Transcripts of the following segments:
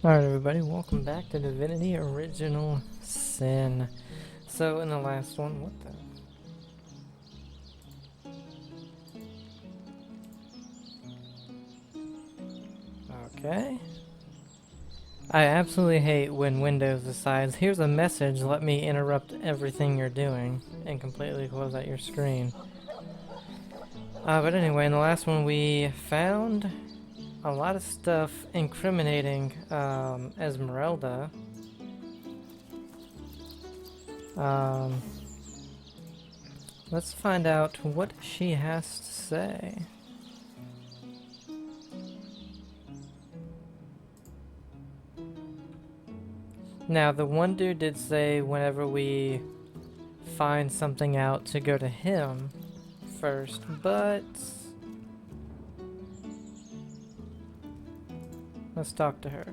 Alright everybody, welcome back to Divinity Original Sin. So in the last one, what the? Okay. I absolutely hate when Windows decides, here's a message, let me interrupt everything you're doing and completely close out your screen. But anyway, in the last one we found a lot of stuff incriminating Esmeralda. Let's find out what she has to say. Now, the one dude did say whenever we find something out to go to him first, but let's talk to her.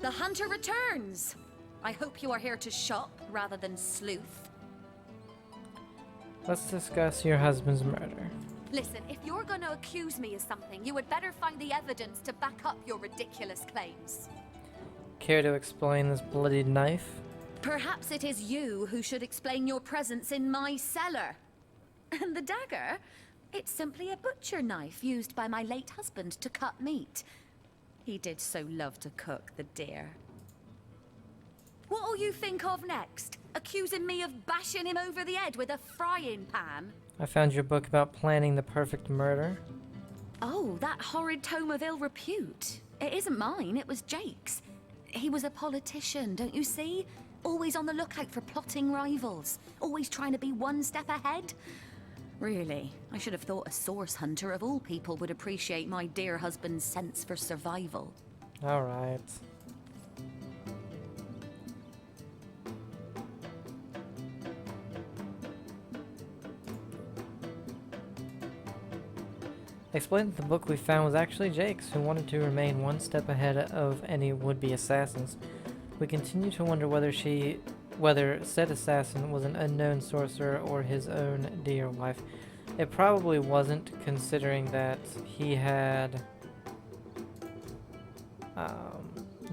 The hunter returns! I hope you are here to shop rather than sleuth. Let's discuss your husband's murder. Listen, if you're going to accuse me of something, you would better find the evidence to back up your ridiculous claims. Care to explain this bloodied knife? Perhaps it is you who should explain your presence in my cellar. And the dagger? It's simply a butcher knife used by my late husband to cut meat. He did so love to cook, the dear. What'll you think of next? Accusing me of bashing him over the head with a frying pan? I found your book about planning the perfect murder. Oh, that horrid tome of ill repute. It isn't mine, it was Jake's. He was a politician, don't you see? Always on the lookout for plotting rivals. Always trying to be one step ahead. Really, I should have thought a source hunter of all people would appreciate my dear husband's sense for survival. Alright. Explained that the book we found was actually Jake's, who wanted to remain one step ahead of any would-be assassins. We continue to wonder whether said assassin was an unknown sorcerer or his own dear wife. It probably wasn't, considering that he had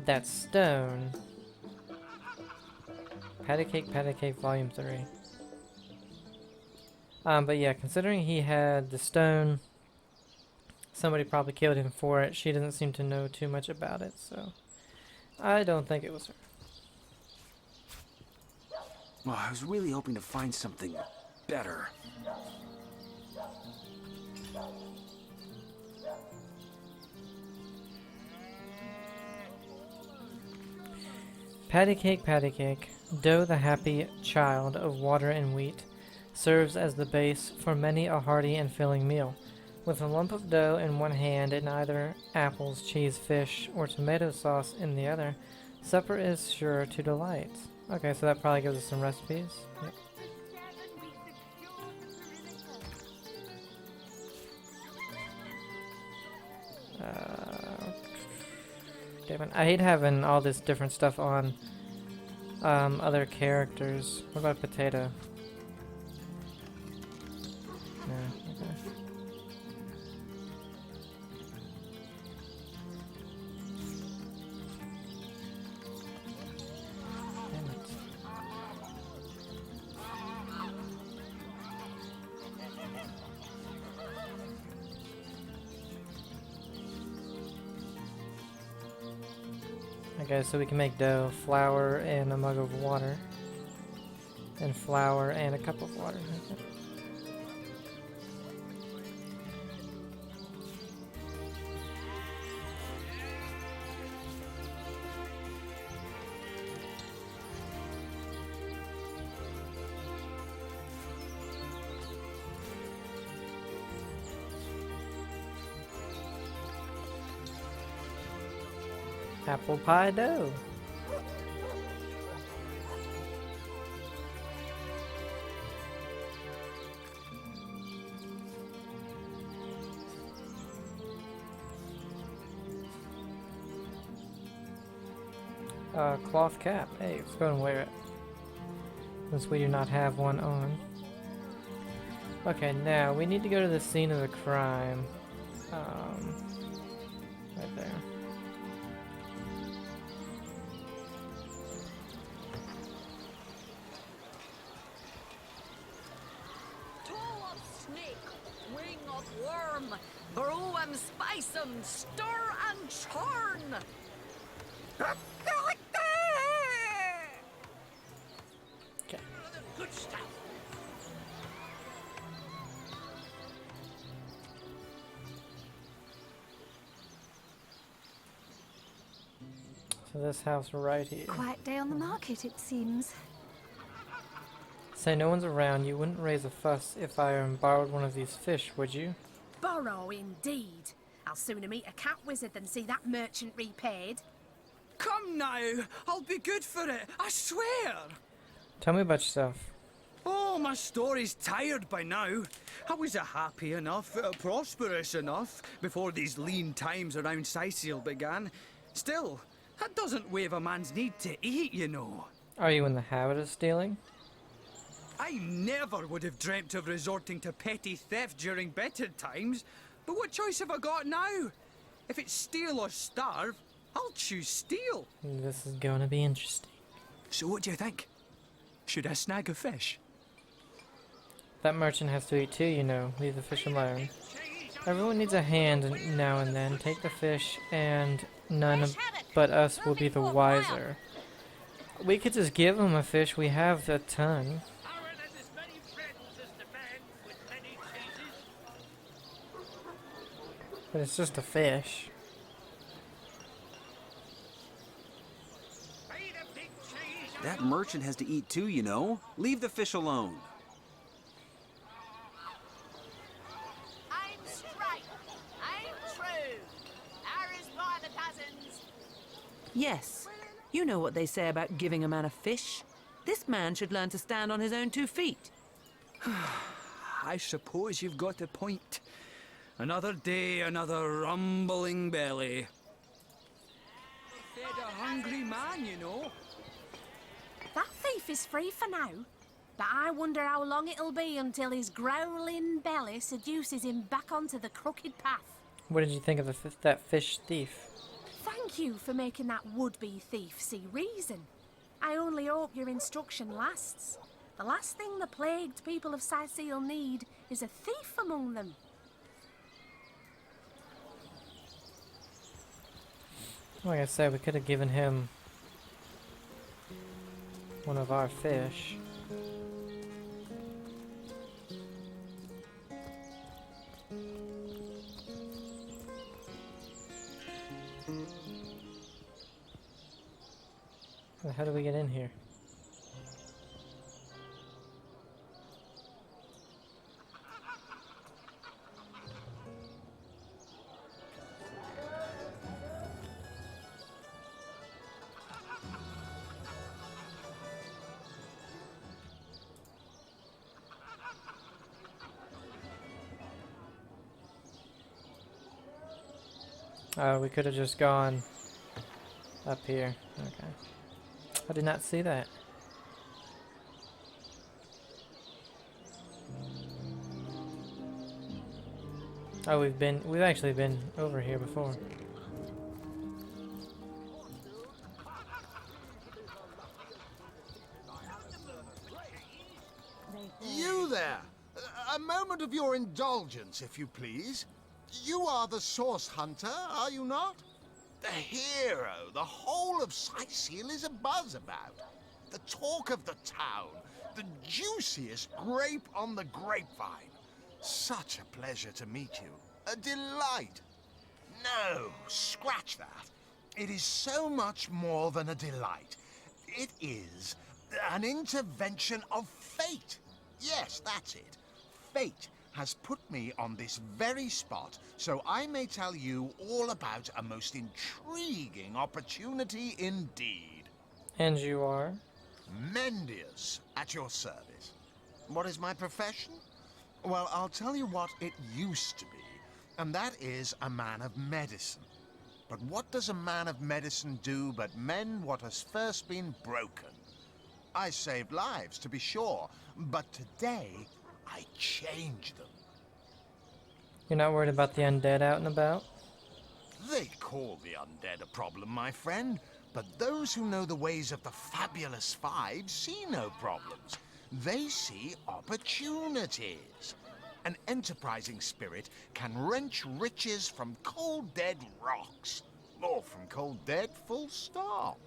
that stone. Patty Cake, Volume 3. But yeah, considering he had the stone, somebody probably killed him for it. She doesn't seem to know too much about it, so I don't think it was her. Well, I was really hoping to find something better. Patty Cake, dough the happy child of water and wheat, serves as the base for many a hearty and filling meal. With a lump of dough in one hand and either apples, cheese, fish, or tomato sauce in the other, supper is sure to delight. Okay, so that probably gives us some recipes. Yep. Damn it. I hate having all this different stuff on other characters. What about potato? No, okay. Damn it. Okay, so we can make dough, flour, and a mug of water. And flour and a cup of water. Okay. Apple pie dough. Cloth cap. Hey, let's go and wear it, since we do not have one on. Okay, now we need to go to the scene of the crime. Right there. Toe of snake, wing of worm, brew 'em, spice 'em, stir and churn. Okay. Good stuff. So this house right here. Quiet day on the market, it seems. Say no one's around. You wouldn't raise a fuss if I borrowed one of these fish, would you? Borrow indeed. I'll sooner meet a cat wizard than see that merchant repaid. Come now, I'll be good for it, I swear. Tell me about yourself. Oh, my story's tired by now. I was happy enough, prosperous enough, before these lean times around Sicil began. Still, that doesn't waive a man's need to eat, you know. Are you in the habit of stealing? I never would have dreamt of resorting to petty theft during better times, but what choice have I got now? If it's steal or starve, I'll choose steal. This is gonna be interesting. So what do you think? Should I snag a fish? That merchant has to eat too, you know. Leave the fish alone. Everyone needs a hand now and then. Take the fish, and none but us will be the wiser. We could just give him a fish. We have a ton. But it's just a fish. That merchant has to eat too, you know. Leave the fish alone. I'm straight. I'm true. Ours by the dozens. Yes. You know what they say about giving a man a fish. This man should learn to stand on his own 2 feet. I suppose you've got a point. Another day, another rumbling belly. Fed a hungry man, you know. That thief is free for now, but I wonder how long it'll be until his growling belly seduces him back onto the crooked path. What did you think of that fish thief? Thank you for making that would-be thief see reason. I only hope your instruction lasts. The last thing the plagued people of Sicil need is a thief among them. Like I said, we could have given him one of our fish. How do we get in here? Oh, we could have just gone up here. Okay. I did not see that. Oh, we've actually been over here before. You there! A moment of your indulgence, if you please. You are the source hunter, are you not? The hero the whole of Sicil is abuzz about. The talk of the town. The juiciest grape on the grapevine. Such a pleasure to meet you. A delight. No, scratch that. It is so much more than a delight. It is an intervention of fate. Yes, that's it. Fate has put me on this very spot so I may tell you all about a most intriguing opportunity indeed. And you are? Mendius, at your service. What is my profession? Well, I'll tell you what it used to be, and that is a man of medicine. But what does a man of medicine do but mend what has first been broken? I saved lives, to be sure, but today I change them. You're not worried about the undead out and about? They call the undead a problem, my friend, but those who know the ways of the Fabulous Five see no problems. They see opportunities. An enterprising spirit can wrench riches from cold dead rocks, or from cold dead full stop.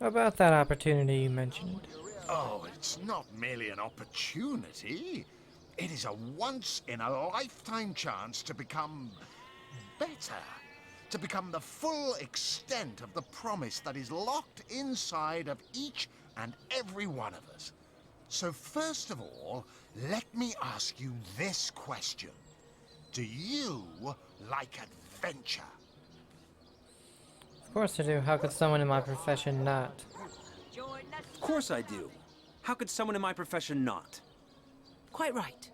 About that opportunity you mentioned. Oh, it's not merely an opportunity. It is a once-in-a-lifetime chance to become better. To become the full extent of the promise that is locked inside of each and every one of us. So first of all, let me ask you this question. Do you like adventure? Of course I do. How could someone in my profession not? Of course I do. How could someone in my profession not? Quite right.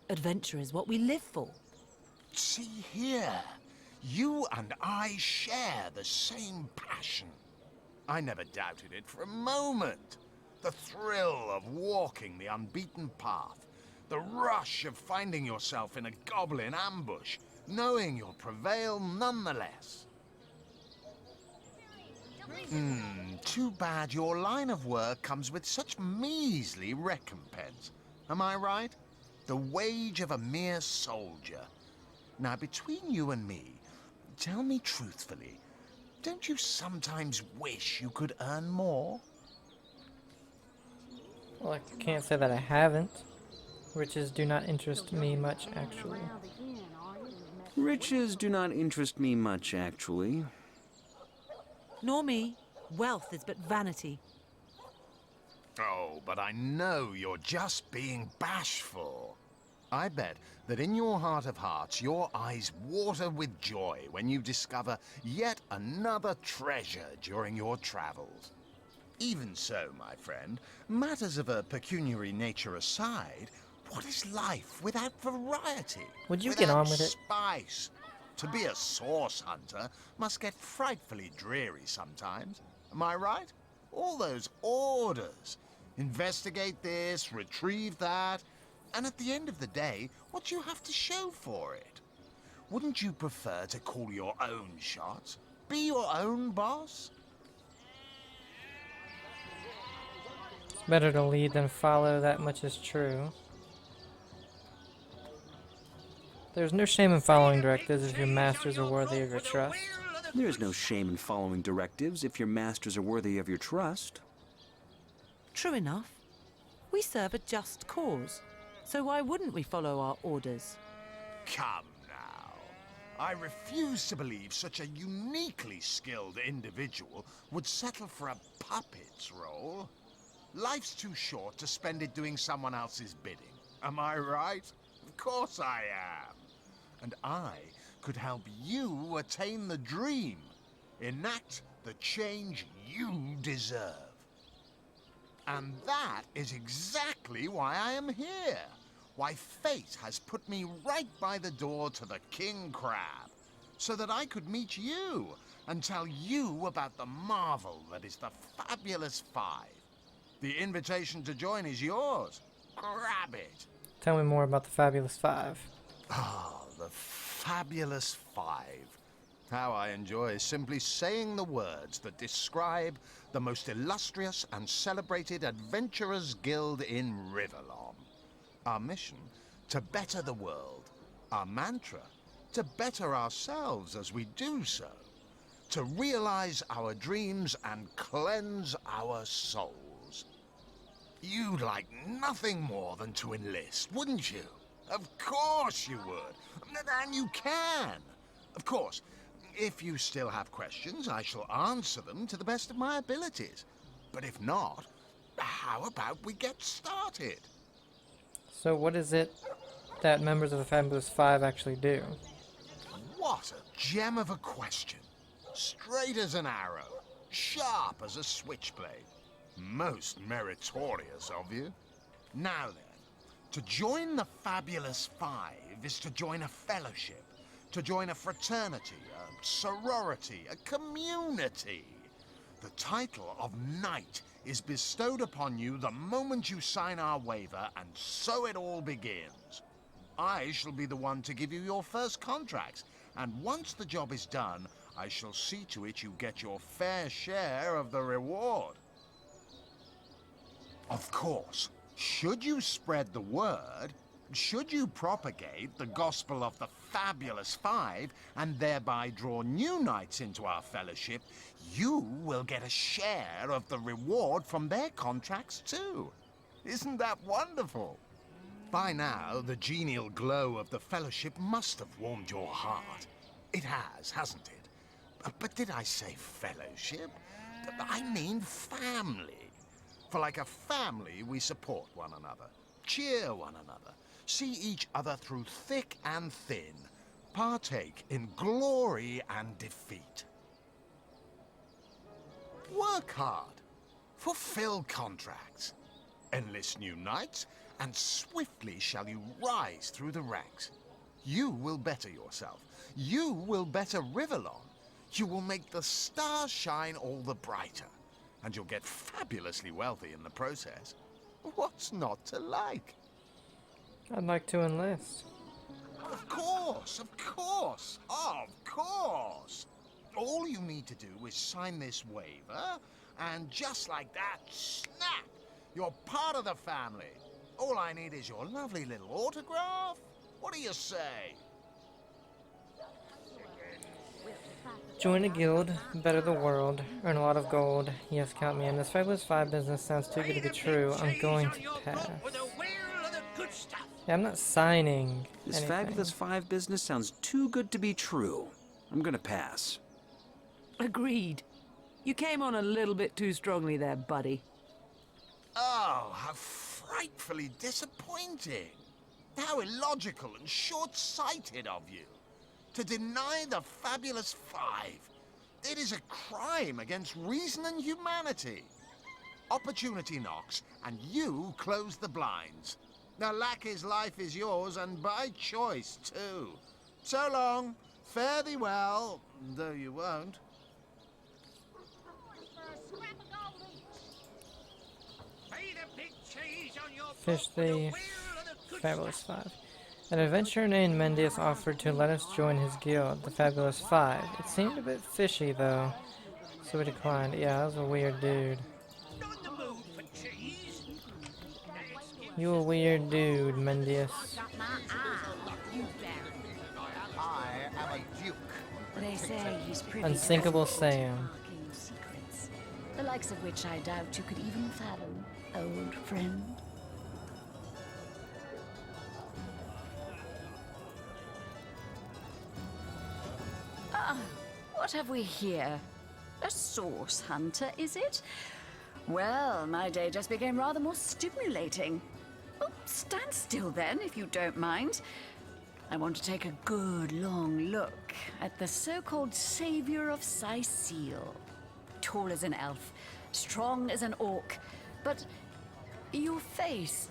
Adventure is what we live for. See here. You and I share the same passion. I never doubted it for a moment. The thrill of walking the unbeaten path. The rush of finding yourself in a goblin ambush, knowing you'll prevail nonetheless. Too bad your line of work comes with such measly recompense. Am I right? The wage of a mere soldier. Now, between you and me, tell me truthfully, don't you sometimes wish you could earn more? Well, I can't say that I haven't. Riches do not interest me much, actually. Riches do not interest me much, actually. Nor me. Wealth is but vanity. Oh, but I know you're just being bashful. I bet that in your heart of hearts, your eyes water with joy when you discover yet another treasure during your travels. Even so, my friend, matters of a pecuniary nature aside, what is life without variety? Would you get on with it? Spice. To be a source hunter must get frightfully dreary sometimes. Am I right? All those orders. Investigate this, retrieve that. And at the end of the day, what do you have to show for it? Wouldn't you prefer to call your own shots? Be your own boss? It's better to lead than follow, that much is true. There's no shame in following directives if your masters are worthy of your trust. There is no shame in following directives if your masters are worthy of your trust. True enough. We serve a just cause. So why wouldn't we follow our orders? Come now. I refuse to believe such a uniquely skilled individual would settle for a puppet's role. Life's too short to spend it doing someone else's bidding. Am I right? Of course I am. And I could help you attain the dream. Enact the change you deserve. And that is exactly why I am here. Why fate has put me right by the door to the King Crab. So that I could meet you and tell you about the marvel that is the Fabulous Five. The invitation to join is yours. Grab it. Tell me more about the Fabulous Five. Ah, the Fabulous Five. How I enjoy simply saying the words that describe the most illustrious and celebrated adventurers' guild in Riverlon. Our mission, to better the world. Our mantra, to better ourselves as we do so. To realize our dreams and cleanse our souls. You'd like nothing more than to enlist, wouldn't you? Of course you would. And you can. Of course, if you still have questions, I shall answer them to the best of my abilities. But if not, how about we get started? So what is it that members of the Fabulous Five actually do? What a gem of a question. Straight as an arrow, sharp as a switchblade. Most meritorious of you. Now then, to join the Fabulous Five is to join a fellowship, to join a fraternity, a sorority, a community. The title of Knight is bestowed upon you the moment you sign our waiver, and so it all begins. I shall be the one to give you your first contracts, and once the job is done, I shall see to it you get your fair share of the reward. Of course, should you spread the word, should you propagate the gospel of the Fabulous Five and thereby draw new knights into our fellowship, you will get a share of the reward from their contracts too. Isn't that wonderful? By now, the genial glow of the fellowship must have warmed your heart. It has, hasn't it? But did I say fellowship? I mean family. For like a family, we support one another, cheer one another, see each other through thick and thin, partake in glory and defeat. Work hard, fulfill contracts, enlist new knights, and swiftly shall you rise through the ranks. You will better yourself. You will better Rivellon. You will make the stars shine all the brighter. And you'll get fabulously wealthy in the process. What's not to like? I'd like to enlist. Of course, of course, of course. All you need to do is sign this waiver, and just like that, snap! You're part of the family. All I need is your lovely little autograph. What do you say? Join a guild, better the world, earn a lot of gold. Yes, count me in. This Fabulous 5 business sounds too good to be true. I'm going to pass. Yeah, I'm not signing This anything. Fabulous 5 business sounds too good to be true. I'm gonna pass. Agreed. You came on a little bit too strongly there, buddy. Oh, how frightfully disappointing. How illogical and short-sighted of you. To deny the Fabulous 5. It is a crime against reason and humanity. Opportunity knocks, and you close the blinds. The lackey's life is yours, and by choice, too. So long. Fare thee well, though you won't. Fish the Fabulous 5. An adventurer named Mendius offered to let us join his guild, the Fabulous 5. It seemed a bit fishy, though, so we declined. Yeah, that was a weird dude. You a weird dude, Mendius. I am a duke. They say he's privy Unsinkable to Sam. arcane secrets, the likes of which I doubt you could even fathom, old friend. What have we here? A source hunter, is it? Well, my day just became rather more stimulating. Oh, stand still then, if you don't mind. I want to take a good long look at the so-called savior of Sicile. Tall as an elf, strong as an orc, but your face,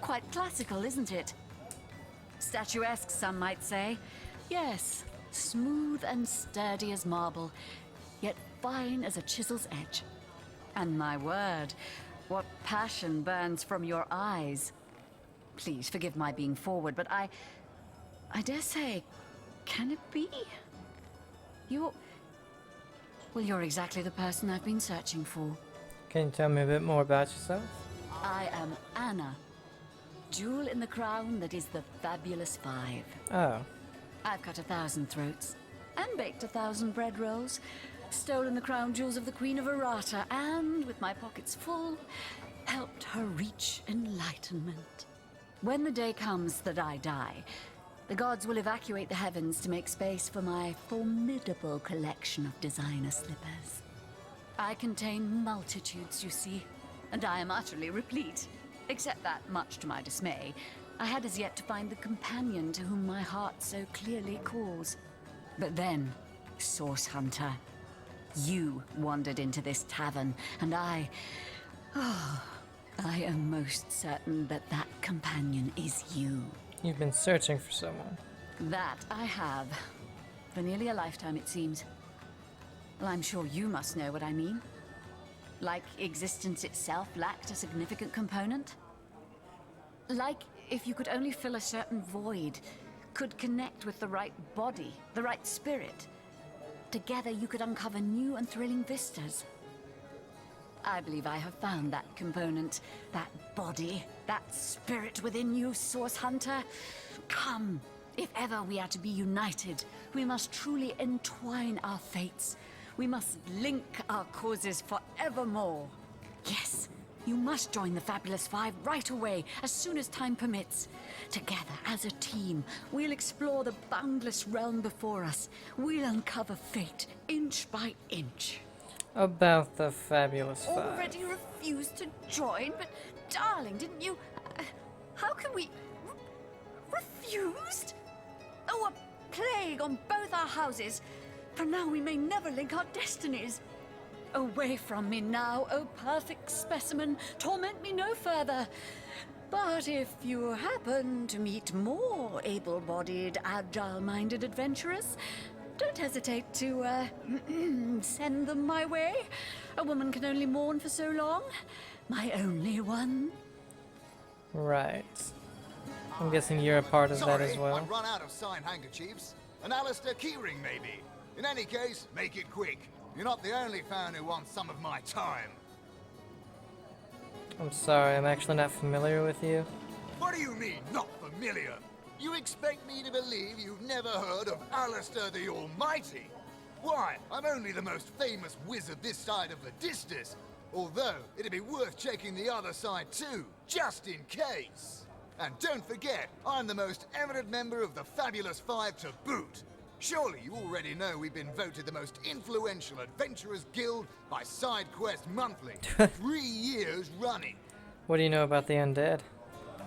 quite classical, isn't it? Statuesque, some might say. Yes, smooth and sturdy as marble, yet fine as a chisel's edge. And my word, what passion burns from your eyes. Please forgive my being forward, but I dare say, can it be? Well, you're exactly the person I've been searching for. Can you tell me a bit more about yourself? I am Anna, jewel in the crown that is the Fabulous 5. Oh. I've cut 1,000 throats, and baked 1,000 bread rolls, stolen the crown jewels of the Queen of Errata, and, with my pockets full, helped her reach enlightenment. When the day comes that I die, the gods will evacuate the heavens to make space for my formidable collection of designer slippers. I contain multitudes, you see, and I am utterly replete. Except that, much to my dismay, I had as yet to find the companion to whom my heart so clearly calls. But then, Source Hunter, you wandered into this tavern, and I am most certain that that companion is you. You've been searching for someone. That I have. For nearly a lifetime, it seems. Well, I'm sure you must know what I mean. Like existence itself lacked a significant component. Like if you could only fill a certain void, could connect with the right body, the right spirit. Together you could uncover new and thrilling vistas. I believe I have found that component, that body, that spirit within you, Source Hunter. Come, if ever we are to be united, we must truly entwine our fates. We must link our causes forevermore. Yes, you must join the Fabulous Five right away, as soon as time permits. Together, as a team, we'll explore the boundless realm before us. We'll uncover fate, inch by inch. About the Fabulous Five. Already refused to join? But, darling, didn't you... how can we... refused? Oh, a plague on both our houses. For now we may never link our destinies. Away from me now, oh perfect specimen. Torment me no further. But if you happen to meet more able-bodied, agile-minded adventurers, don't hesitate to, send them my way. A woman can only mourn for so long. My only one. Right. I'm guessing you're a part of that as well. I've run out of signed handkerchiefs. An Alistair keyring, maybe. In any case, make it quick. You're not the only fan who wants some of my time. I'm sorry, I'm actually not familiar with you. What do you mean, not familiar? You expect me to believe you've never heard of Alistair the Almighty? Why, I'm only the most famous wizard this side of the distance. Although, it'd be worth checking the other side too, just in case. And don't forget, I'm the most eminent member of the Fabulous Five to boot. Surely you already know we've been voted the most influential adventurers guild by SideQuest Monthly, 3 years running. What do you know about the undead?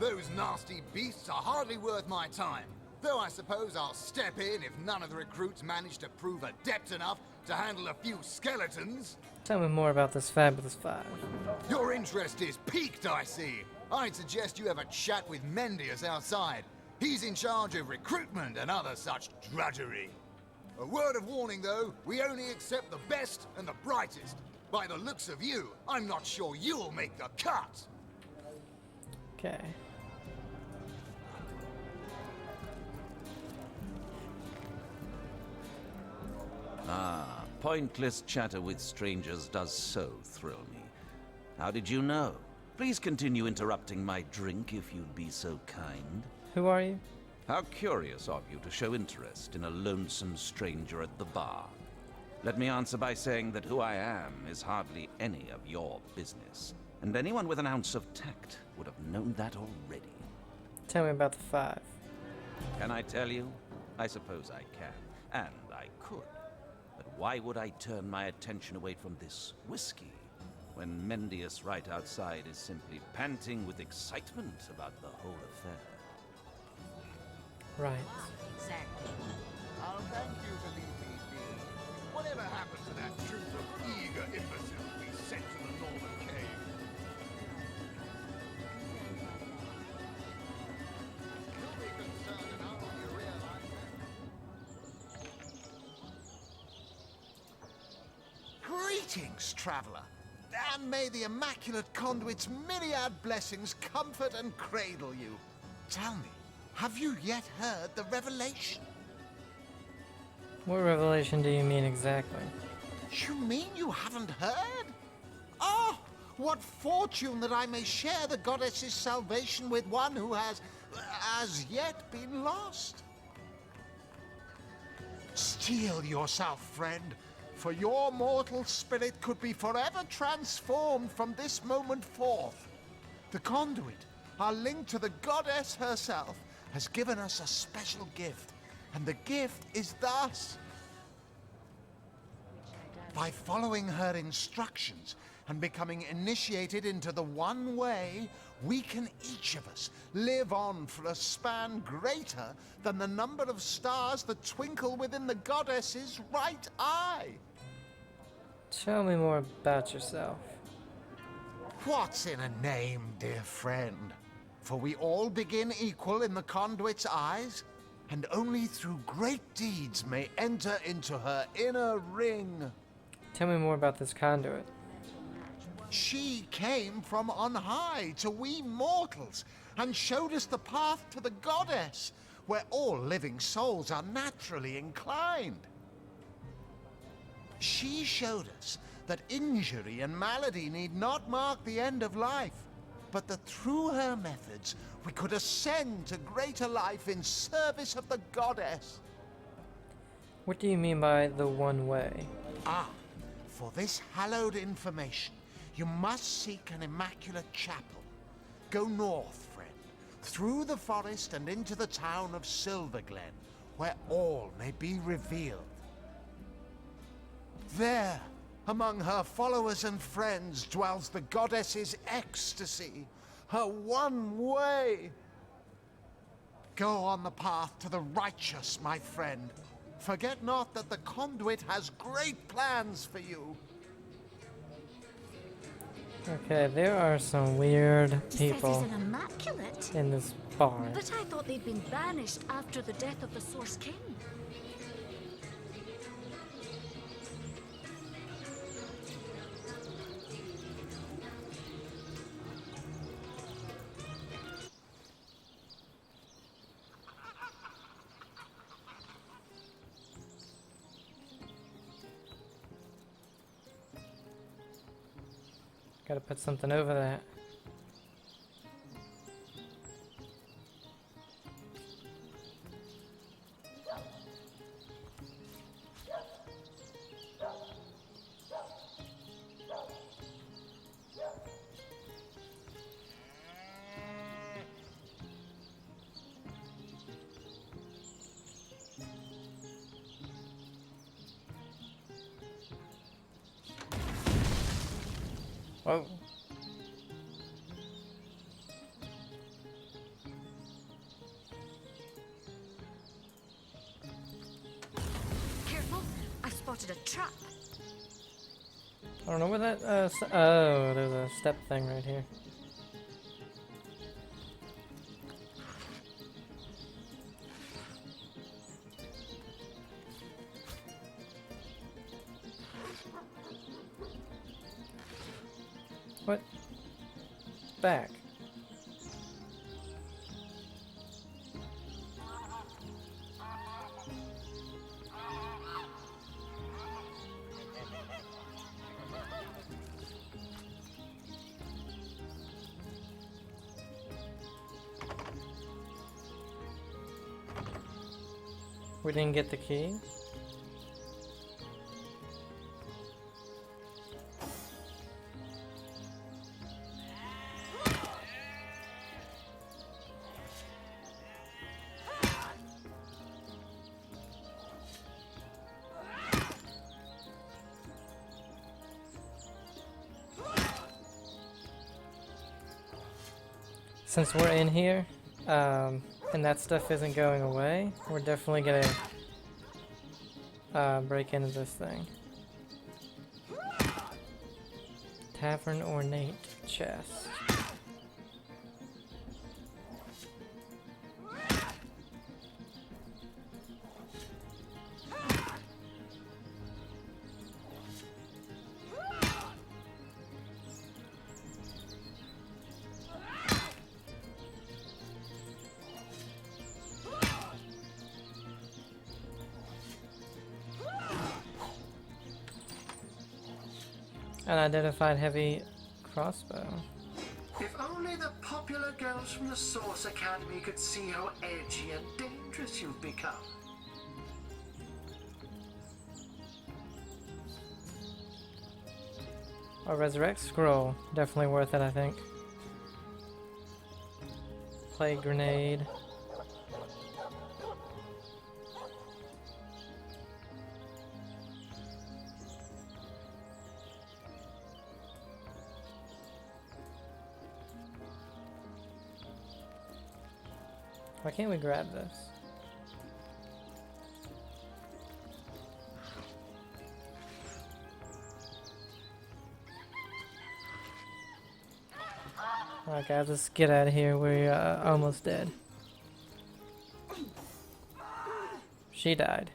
Those nasty beasts are hardly worth my time. Though I suppose I'll step in if none of the recruits manage to prove adept enough to handle a few skeletons. Tell me more about this Fabulous Five. Your interest is piqued, I see. I'd suggest you have a chat with Mendius outside. He's in charge of recruitment and other such drudgery. A word of warning, though, we only accept the best and the brightest. By the looks of you, I'm not sure you'll make the cut. Okay. Ah, pointless chatter with strangers does so thrill me. How did you know? Please continue interrupting my drink if you'd be so kind. Who are you? How curious of you to show interest in a lonesome stranger at the bar. Let me answer by saying that who I am is hardly any of your business, and anyone with an ounce of tact would have known that already. Tell me about the Five. Can I tell you? I suppose I can, and I could. But why would I turn my attention away from this whiskey when Mendius right outside is simply panting with excitement about the whole affair? Right. Exactly. I'll thank you to leave me be. Whatever happened to that troop of eager imbeciles we sent to the Northern Cave? You'll be concerned enough when you realize that. Greetings, traveler. And may the Immaculate Conduit's myriad blessings comfort and cradle you. Tell me, have you yet heard the revelation? What revelation do you mean exactly? You mean you haven't heard? Oh, what fortune that I may share the goddess's salvation with one who has, as yet, been lost. Steel yourself, friend, for your mortal spirit could be forever transformed from this moment forth. The conduit, our link to the goddess herself, has given us a special gift, and the gift is thus. By following her instructions and becoming initiated into the one way, we can each of us live on for a span greater than the number of stars that twinkle within the goddess's right eye. Tell me more about yourself. What's in a name, dear friend? For we all begin equal in the conduit's eyes, and only through great deeds may enter into her inner ring. Tell me more about this conduit. She came from on high to we mortals, and showed us the path to the goddess, where all living souls are naturally inclined. She showed us that injury and malady need not mark the end of life, but that through her methods we could ascend to greater life in service of the goddess. What do you mean by the one way? Ah, for this hallowed information, you must seek an immaculate chapel. Go north, friend, through the forest and into the town of Silverglen, where all may be revealed. There, among her followers and friends, dwells the goddess's ecstasy, her one way. Go on the path to the righteous, my friend. Forget not that the conduit has great plans for you. Okay, there are some weird people Says he's an immaculate. in this bar. But I thought they'd been banished after the death of the Source King. Gotta put something over that. Whoa. Careful, I spotted a trap. I don't know where that, oh, there's a step thing right here. What? Back. We didn't get the key. Since we're in here, and that stuff isn't going away, we're definitely gonna break into this thing. Tavern ornate chest. Unidentified heavy crossbow. If only the popular girls from the Source Academy could see how edgy and dangerous you've become. A resurrect scroll. Definitely worth it, I think. Plague grenade. Why can't we grab this? Alright guys, let's get out of here. We're almost dead. She died.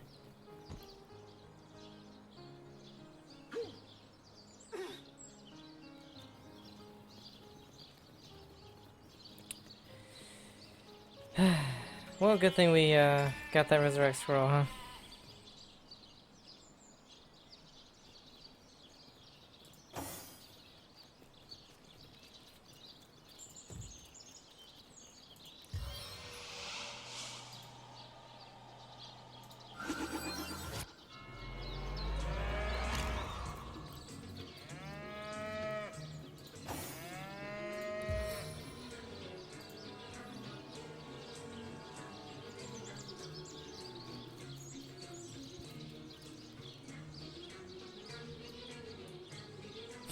Well, good thing we got that resurrect scroll, huh?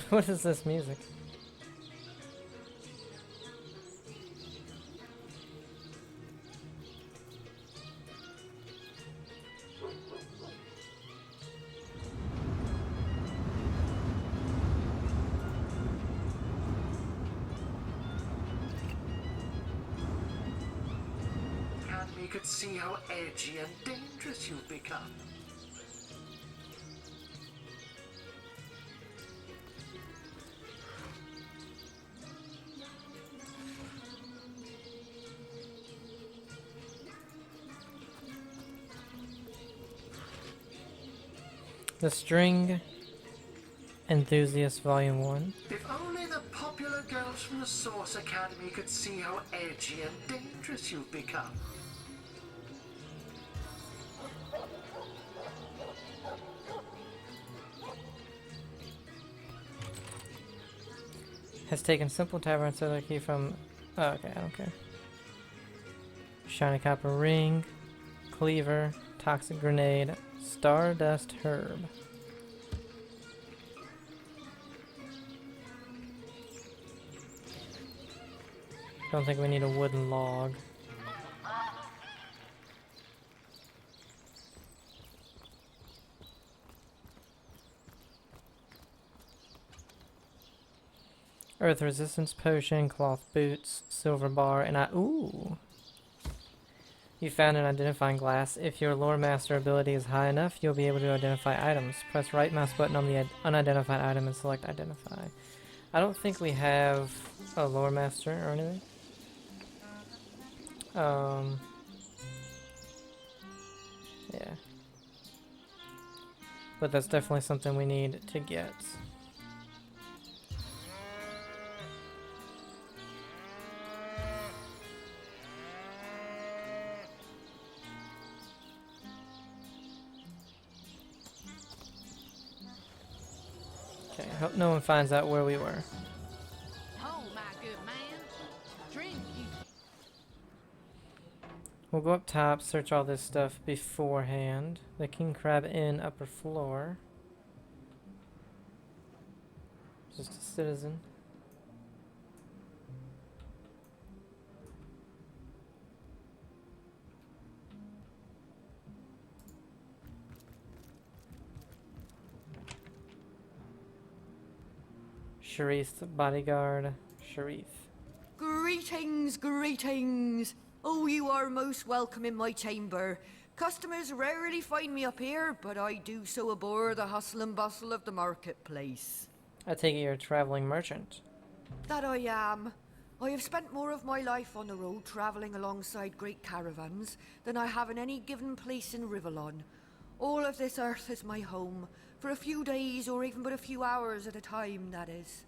What is this music? Academy could see how edgy and dangerous you've become. The String Enthusiast Volume 1. If only the popular girls from the Source Academy could see how edgy and dangerous you've become. Has taken Simple Tavern Solar Key from... Oh, okay, I don't care. Shiny Copper Ring, Cleaver, Toxic Grenade, Stardust Herb. Don't think we need a wooden log. Earth Resistance Potion, Cloth Boots, Silver Bar, and ooh! You found an identifying glass. If your Lore Master ability is high enough, you'll be able to identify items. Press right mouse button on the unidentified item and select Identify. I don't think we have a Lore Master or anything. Yeah. But that's definitely something we need to get. Okay, hope no one finds out where we were. Oh, my good man. Drink you. We'll go up top, search all this stuff beforehand. The King Crab Inn, upper floor. Just a citizen. Sharif's bodyguard, Sharif. Greetings, greetings. Oh, you are most welcome in my chamber. Customers rarely find me up here, but I do so abhor the hustle and bustle of the marketplace. I take it you're a traveling merchant. That I am. I have spent more of my life on the road traveling alongside great caravans than I have in any given place in Rivellon. All of this earth is my home, for a few days or even but a few hours at a time, that is.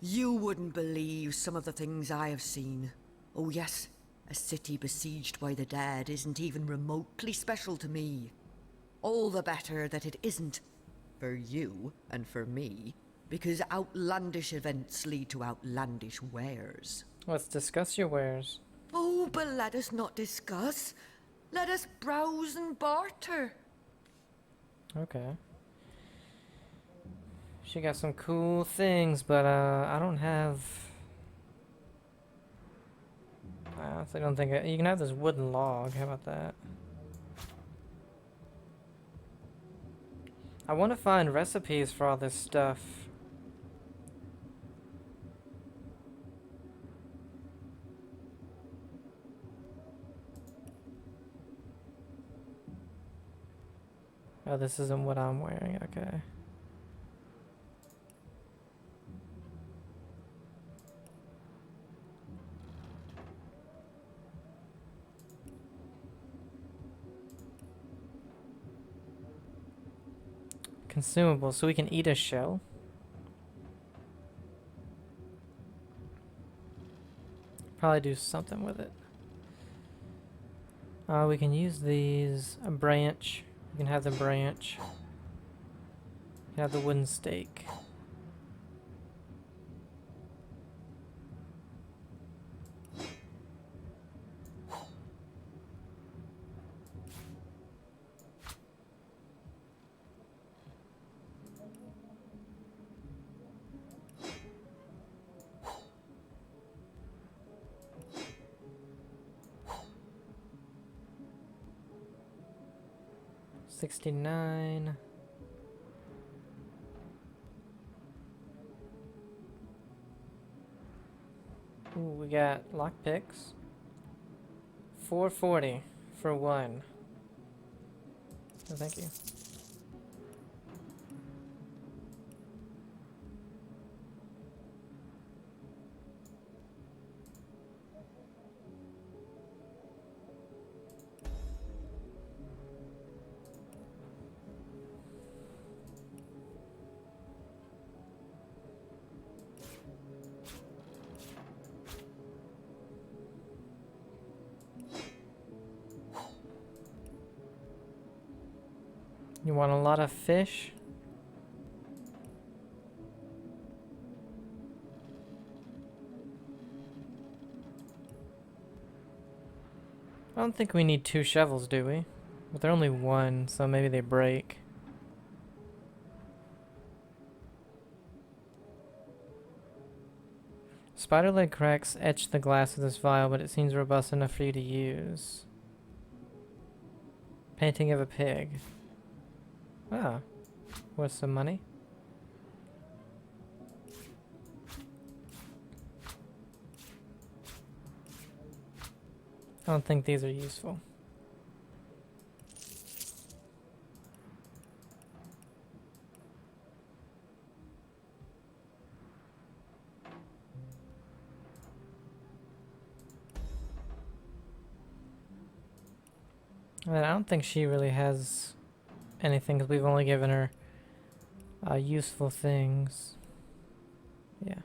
You wouldn't believe some of the things I have seen. Oh yes, a city besieged by the dead isn't even remotely special to me. All the better that it isn't. For you and for me. Because outlandish events lead to outlandish wares. Let's discuss your wares. Oh, but let us not discuss. Let us browse and barter. Okay. She got some cool things, but I don't have... I honestly don't think... You can have this wooden log. How about that? I want to find recipes for all this stuff. Oh, this isn't what I'm wearing. Okay. Consumable, so we can eat a shell. Probably do something with it. We can use these. A branch. You can have the branch. You can have the wooden stake. 69. Ooh, we got lockpicks. 440 for one. Oh, thank you. You want a lot of fish? I don't think we need 2 shovels, do we? But they're only 1, so maybe they break. Spider leg cracks etch the glass of this vial, but it seems robust enough for you to use. Painting of a pig. Ah, worth some money. I don't think these are useful. And I don't think she really has anything because we've only given her useful things. Yeah.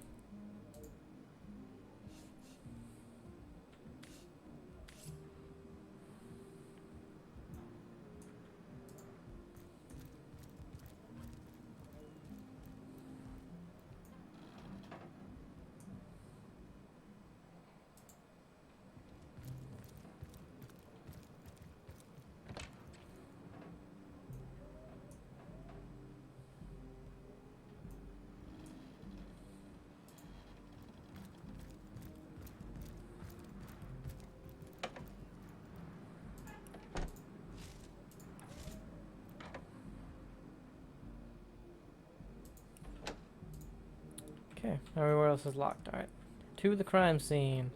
Okay, everywhere else is locked. Alright. To the crime scene.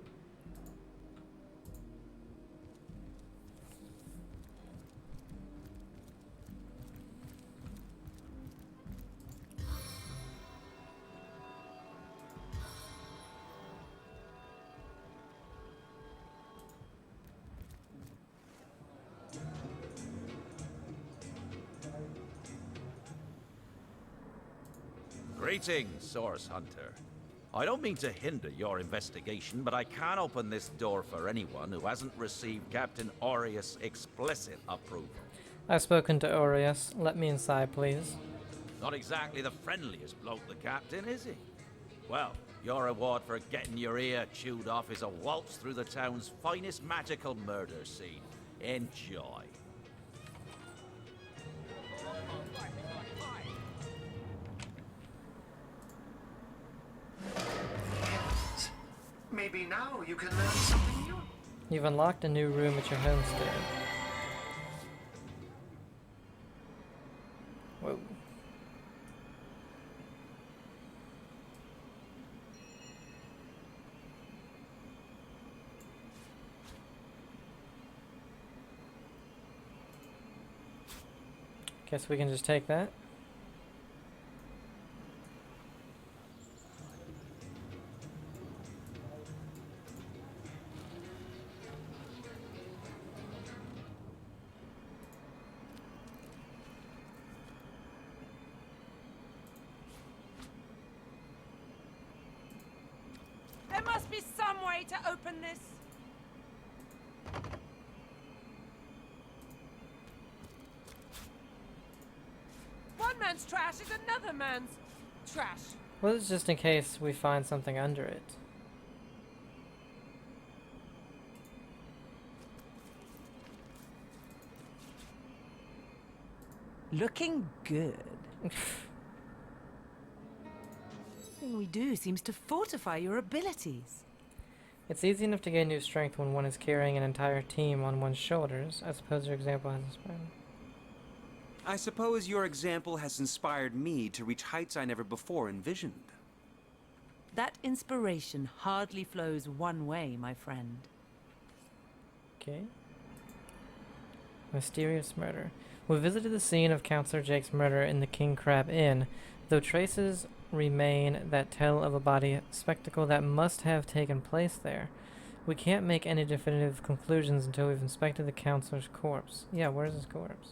Greetings, Source Hunter. I don't mean to hinder your investigation, but I can't open this door for anyone who hasn't received Captain Aureus' explicit approval. I've spoken to Aureus. Let me inside, please. Not exactly the friendliest bloke, the Captain, is he? Well, your reward for getting your ear chewed off is a waltz through the town's finest magical murder scene. Enjoy. Maybe now you can learn something new. You've unlocked a new room at your homestead. Whoa. Guess we can just take that. There must be some way to open this. One man's trash is another man's trash. Well, it's just in case we find something under it. Looking good. Everything we do seems to fortify your abilities. It's easy enough to gain new strength when one is carrying an entire team on one's shoulders. I suppose your example has inspired me. I suppose your example has inspired me to reach heights I never before envisioned. That inspiration hardly flows one way, my friend. Okay. Mysterious murder. We visited the scene of Counselor Jake's murder in the King Crab Inn, though traces remain that tell of a body spectacle that must have taken place there. We can't make any definitive conclusions until we've inspected the counselor's corpse. Yeah, where's his corpse?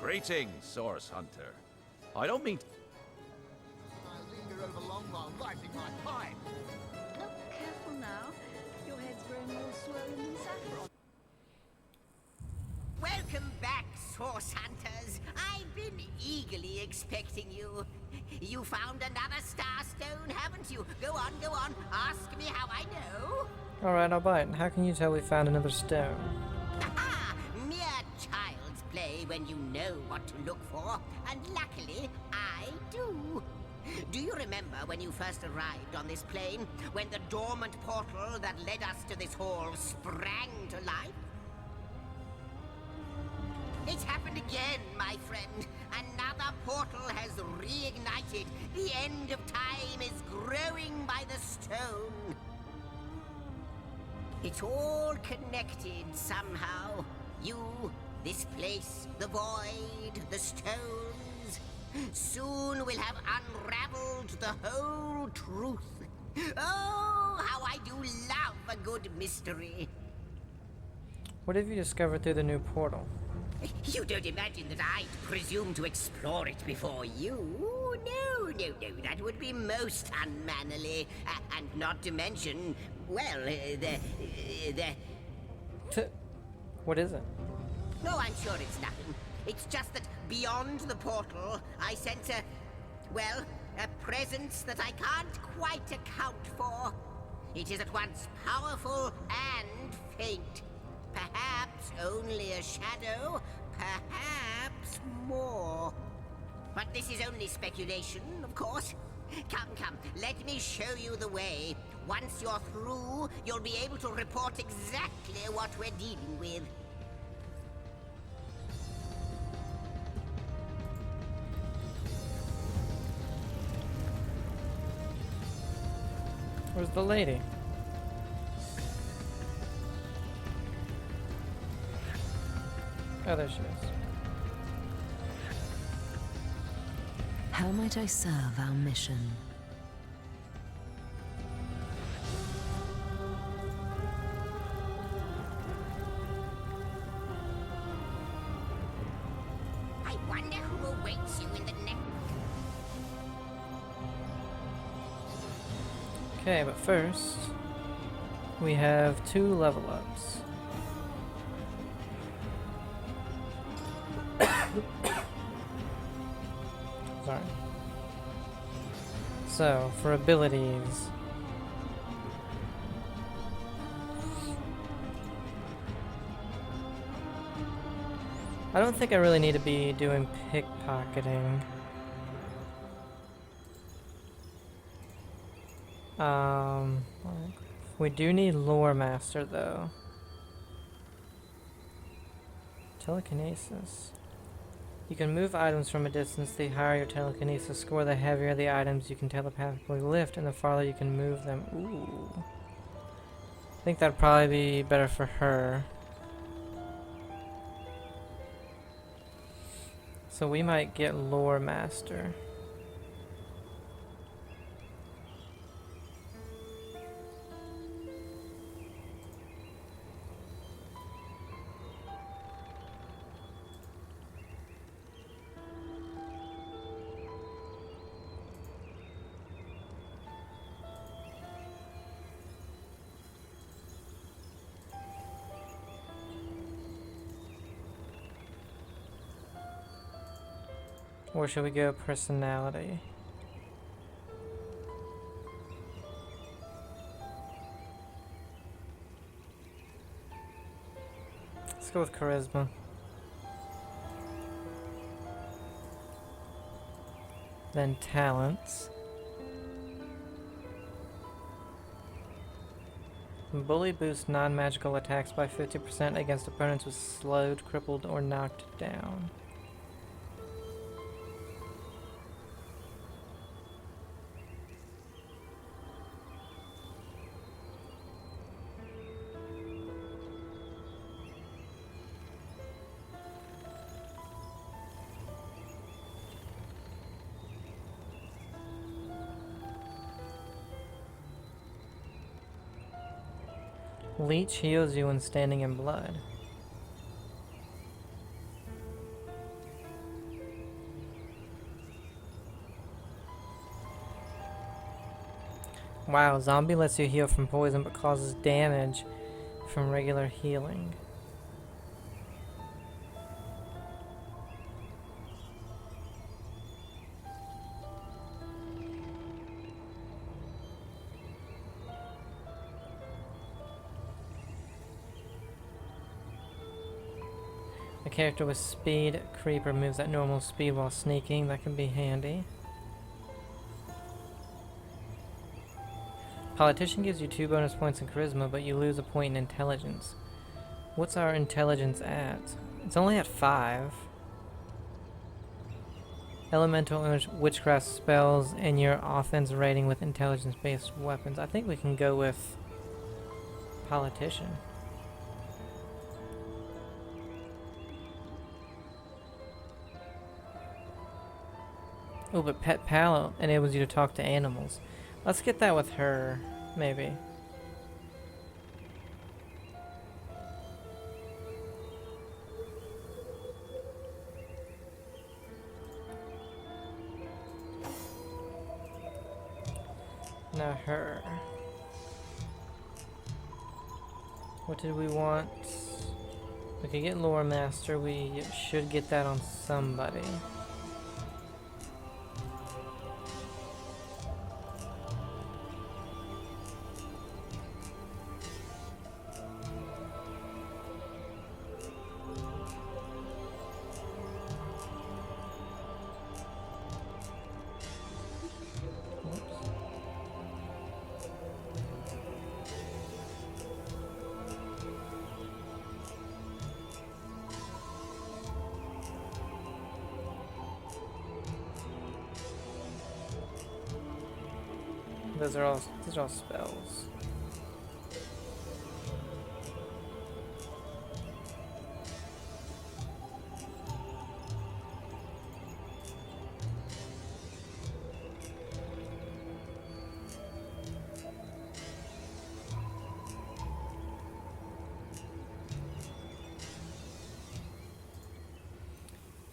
Greetings, Source Hunter. I don't mean... I linger over long while lighting my pipe. Oh, careful now. Your head's growing more swollen than saffron. Welcome back, Source Hunters. I've been eagerly expecting you. You found another Starstone, haven't you? Go on, ask me how I know. Alright, I'll bite. How can you tell we found another stone? Ah, mere child's play when you know what to look for, and luckily, I do. Do you remember when you first arrived on this plane, when the dormant portal that led us to this hall sprang to life? It's happened again, my friend. Another portal has reignited. The end of time is growing by the stone. It's all connected somehow. You, this place, the void, the stones. Soon we'll have unraveled the whole truth. Oh, how I do love a good mystery. What have you discovered through the new portal? You don't imagine that I'd presume to explore it before you? No, that would be most unmannerly. And not to mention, well, What is it? No, I'm sure it's nothing. It's just that beyond the portal, I sense a presence that I can't quite account for. It is at once powerful and faint. Perhaps only a shadow, perhaps more. But this is only speculation, of course. Come, let me show you the way. Once you're through, you'll be able to report exactly what we're dealing with. Where's the lady? Oh, there she is. How might I serve our mission? I wonder who awaits you in the next... Okay, but first, we have 2 level ups. Sorry. So, for abilities, I don't think I really need to be doing pickpocketing. We do need Lore Master though. Telekinesis. You can move items from a distance. The higher your telekinesis score, the heavier the items you can telepathically lift, and the farther you can move them. Ooh. I think that'd probably be better for her. So we might get Lore Master. Or should we go personality? Let's go with charisma. Then talents. Bully boosts non-magical attacks by 50% against opponents with slowed, crippled, or knocked down. Leech heals you when standing in blood. Wow, zombie lets you heal from poison but causes damage from regular healing. A character with speed creeper moves at normal speed while sneaking. That can be handy. Politician gives you 2 bonus points in charisma, but you lose a point in intelligence. What's our intelligence at? It's only at 5. Elemental and witchcraft spells and your offense rating with intelligence-based weapons. I think we can go with Politician. Oh, but Pet Pal enables you to talk to animals. Let's get that with her, maybe. Now her. What did we want? We could get Lore Master. We should get that on somebody. These are all spells.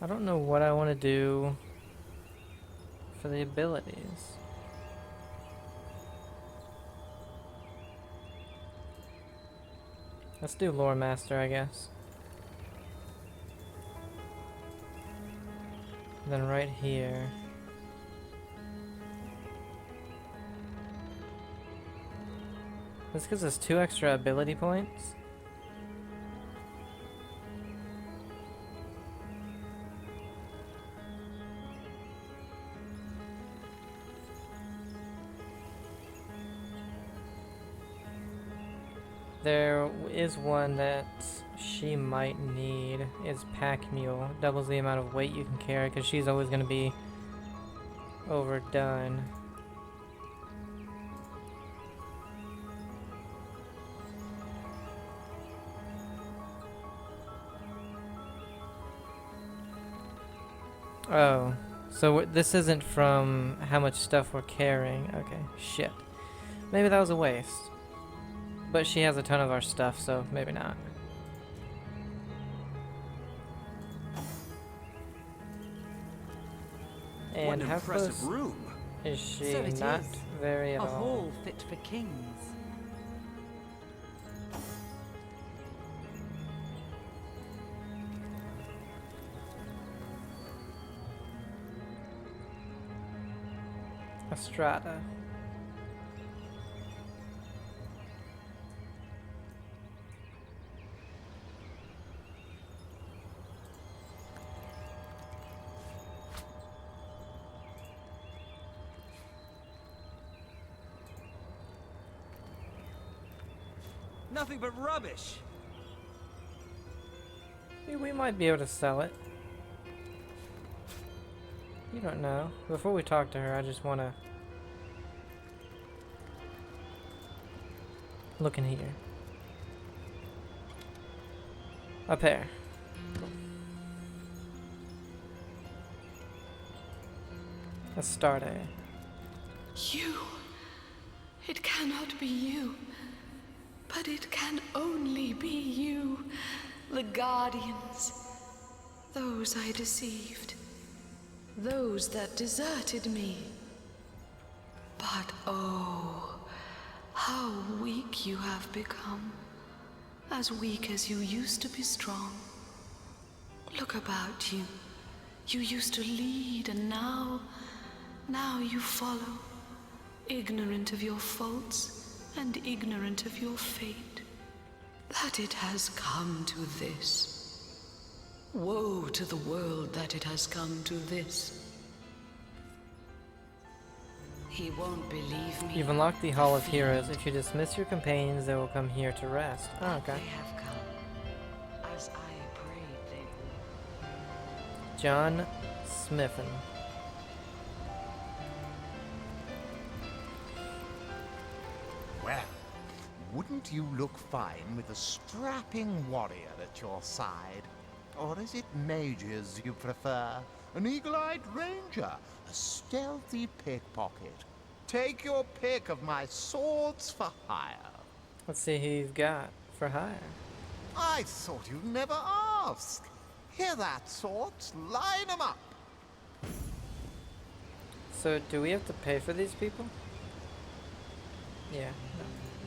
I don't know what I want to do for the abilities. Let's do Lore Master, I guess. Then right here. This gives us 2 extra ability points. There is one that she might need, is Pack Mule. Doubles the amount of weight you can carry because she's always going to be overdone. Oh, so this isn't from how much stuff we're carrying. Okay, shit. Maybe that was a waste. But she has a ton of our stuff, so maybe not. And how close room is she? So it Not is. very at A all. hall fit for kings. Estrada. Nothing but rubbish. We might be able to sell it. You don't know. Before we talk to her, I just want to look in here. Up here. Let's start it. You. It cannot be you. But it can only be you. The Guardians. Those I deceived. Those that deserted me. But oh, how weak you have become. As weak as you used to be strong. Look about you. You used to lead, and now you follow. Ignorant of your faults, and ignorant of your fate. That it has come to this. Woe to the world that it has come to this. He won't believe me. You've unlocked the Hall of Heroes. If you dismiss your companions, they will come here to rest. Oh, okay. They have come, as I prayed they would. John Smithen. Well, wouldn't you look fine with a strapping warrior at your side? Or is it mages you prefer? An eagle-eyed ranger? A stealthy pickpocket? Take your pick of my swords for hire. Let's see who you've got for hire. I thought you'd never ask. Hear that, swords? Line 'em up. So, do we have to pay for these people? Yeah.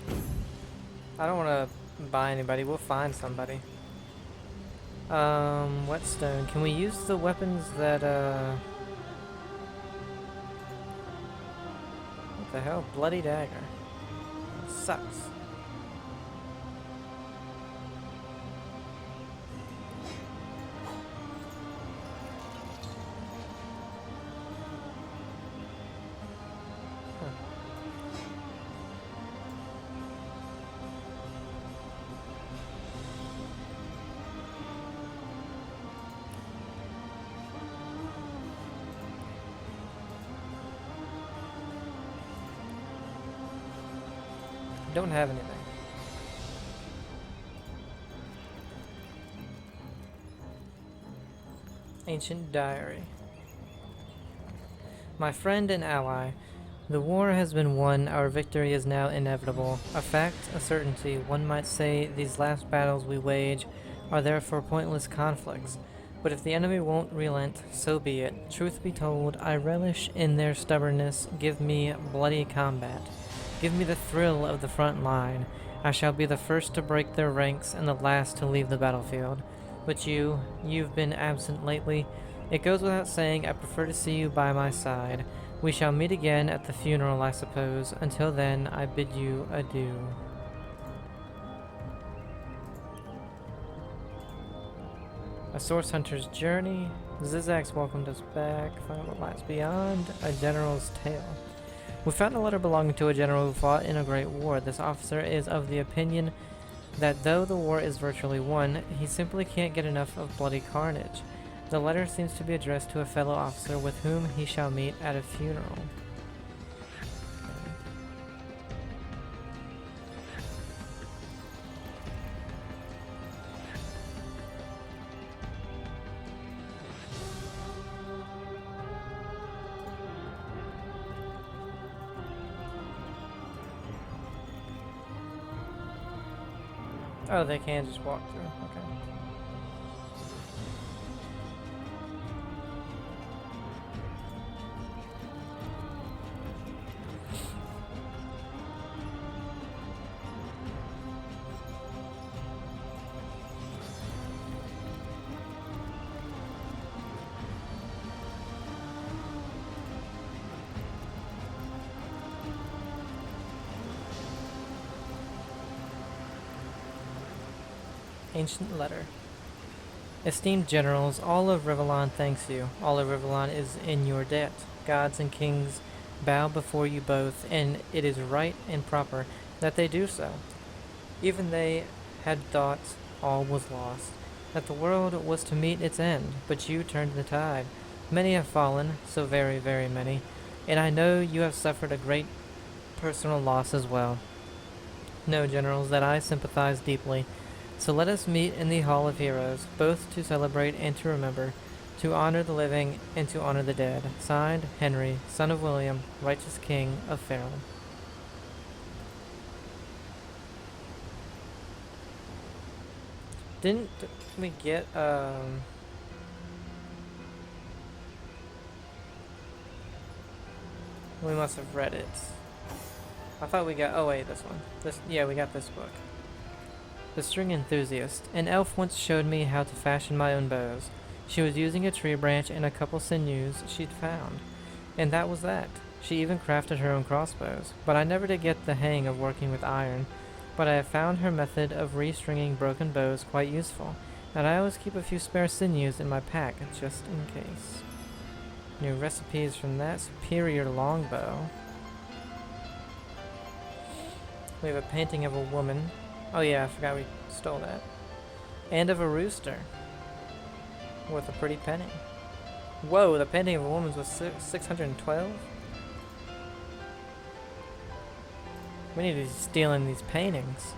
No. I don't want to buy anybody. We'll find somebody. Whetstone. Can we use the weapons that, what the hell? Bloody dagger. Sucks. Don't have anything. Ancient Diary. My friend and ally, the war has been won, our victory is now inevitable. A fact, a certainty, one might say these last battles we wage are therefore pointless conflicts. But if the enemy won't relent, so be it. Truth be told, I relish in their stubbornness. Give me bloody combat. Give me the thrill of the front line. I shall be the first to break their ranks and the last to leave the battlefield. But you've been absent lately. It goes without saying, I prefer to see you by my side. We shall meet again at the funeral, I suppose. Until then, I bid you adieu. A Source Hunter's Journey. Zizak's welcomed us back. Find out what lies beyond. A General's Tale. We found a letter belonging to a general who fought in a great war. This officer is of the opinion that though the war is virtually won, he simply can't get enough of bloody carnage. The letter seems to be addressed to a fellow officer with whom he shall meet at a funeral. Oh, they can just walk through. Okay. Ancient letter. Esteemed generals, all of Rivellon thanks you. All of Rivellon is in your debt. Gods and kings bow before you both, and it is right and proper that they do so. Even they had thought all was lost, that the world was to meet its end, but you turned the tide. Many have fallen, so very, very many, and I know you have suffered a great personal loss as well. Know, generals, that I sympathize deeply. So let us meet in the Hall of Heroes, both to celebrate and to remember, to honor the living and to honor the dead. Signed, Henry, son of William, righteous king of Fairland. Didn't we get, we must have read it. I thought we got, oh wait, this one. Yeah, we got this book. The String Enthusiast. An elf once showed me how to fashion my own bows. She was using a tree branch and a couple sinews she'd found. And that was that. She even crafted her own crossbows. But I never did get the hang of working with iron. But I have found her method of restringing broken bows quite useful. And I always keep a few spare sinews in my pack, just in case. New recipes from that superior longbow. We have a painting of a woman. Oh yeah, I forgot we stole that. And of a rooster. With a pretty penny. Whoa, the painting of a woman was 612? We need to be stealing these paintings.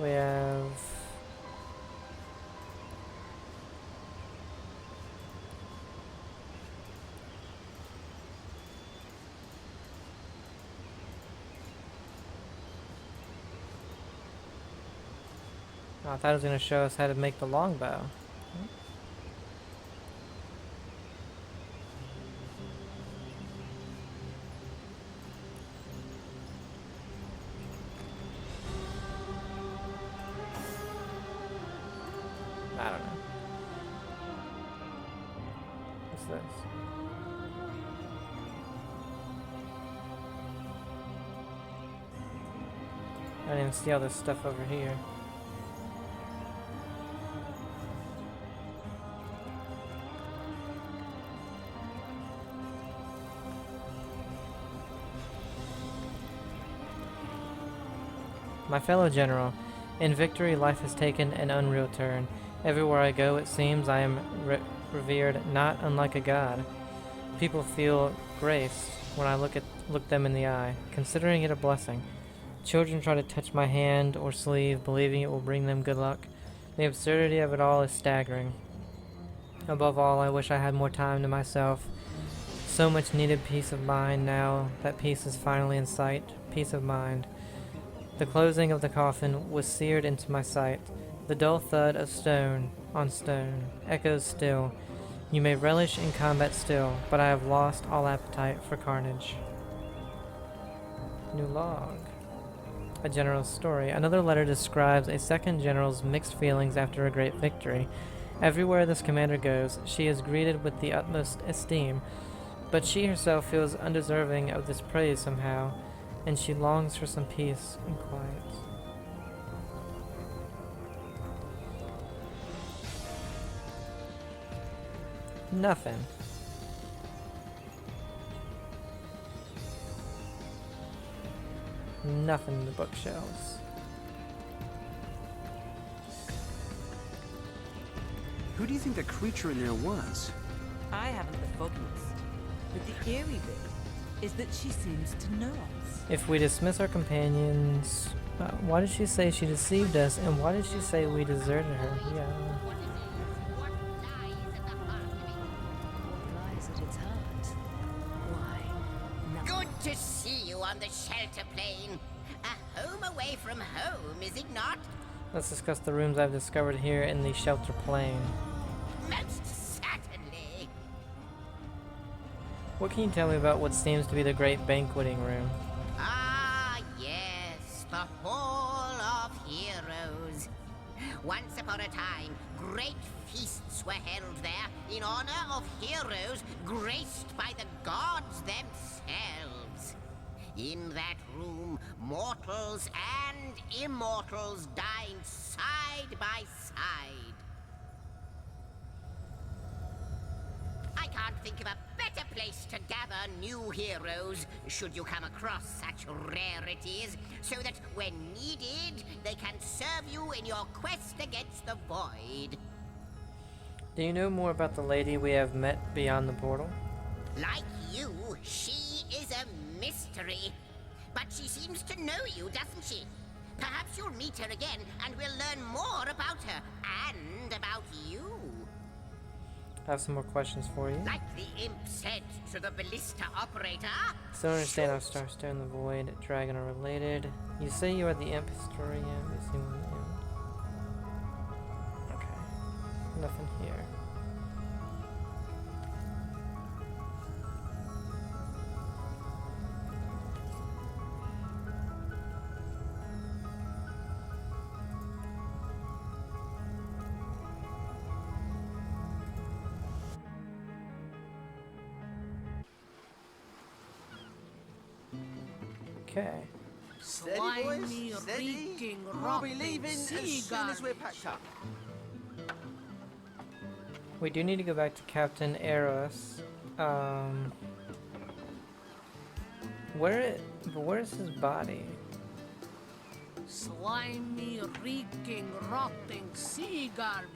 We have... Oh, I thought it was going to show us how to make the longbow. I don't know. What's this? I didn't even see all this stuff over here. My fellow general, in victory life has taken an unreal turn. Everywhere I go it seems I am revered not unlike a god. People feel grace when I look them in the eye, considering it a blessing. Children try to touch my hand or sleeve, believing it will bring them good luck. The absurdity of it all is staggering. Above all, I wish I had more time to myself. So much needed peace of mind now that peace is finally in sight. Peace of mind. The closing of the coffin was seared into my sight. The dull thud of stone on stone echoes still. You may relish in combat still, but I have lost all appetite for carnage. New log. A general's story. Another letter describes a second general's mixed feelings after a great victory. Everywhere this commander goes, she is greeted with the utmost esteem, but she herself feels undeserving of this praise somehow, and she longs for some peace and quiet. Nothing. Nothing in the bookshelves. Who do you think the creature in there was? I haven't the foggiest. But the eerie bit is that she seems to know us. If we dismiss our companions... why did she say she deceived us, and why did she say we deserted her? Yeah. Lies at its heart. Why? Good to see you on the shelter plane. A home away from home, is it not? Let's discuss the rooms I've discovered here in the shelter plane. Most certainly. What can you tell me about what seems to be the great banqueting room? Ah, yes, the Hall of Heroes. Once upon a time, great feasts were held there in honor of heroes graced by the gods themselves. In that room, mortals and immortals dined side by side. I can't think of a better better place to gather new heroes, should you come across such rarities, so that when needed, they can serve you in your quest against the Void. Do you know more about the lady we have met beyond the portal? Like you, she is a mystery. But she seems to know you, doesn't she? Perhaps you'll meet her again, and we'll learn more about her, and about you. I have some more questions for you. Like the imp said to the ballista operator. So understand how Star Stone and the Void Dragon are related. You say you are the imp historian. You seem the imp. Okay. Nothing here. Okay. Steady, boys. Steady. We'll be leaving as soon as we're packed up. We do need to go back to Captain Eros. Where's his body? Slimy, reeking, rotting sea garbage.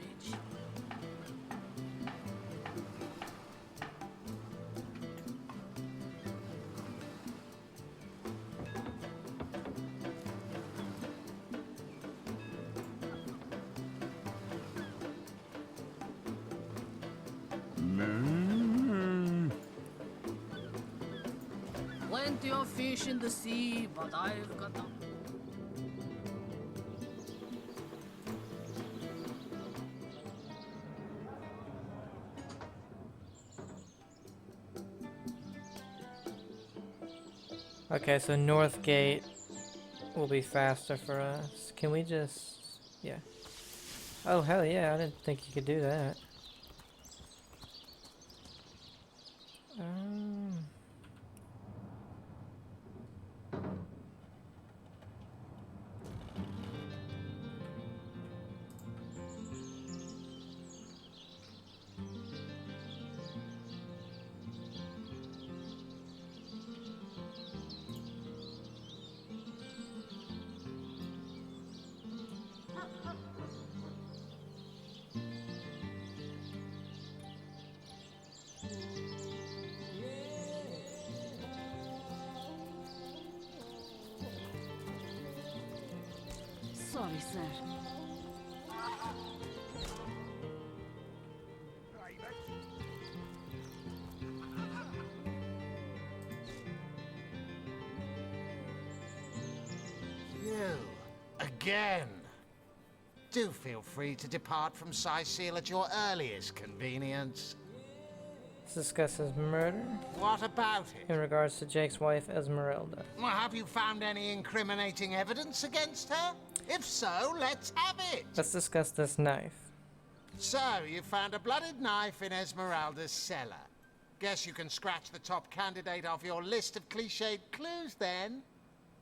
Plenty of fish in the sea, but I've got them. Okay, so North Gate will be faster for us. Can we just... yeah. Oh, hell yeah, I didn't think you could do that. Sorry, sir. You, again. Do feel free to depart from Seal at your earliest convenience. Let's discuss his murder. What about it? In regards to Jake's wife, Esmeralda. Well, have you found any incriminating evidence against her? If so, let's have it. Let's discuss this knife. So, you found a blooded knife in Esmeralda's cellar. Guess you can scratch the top candidate off your list of cliched clues, then.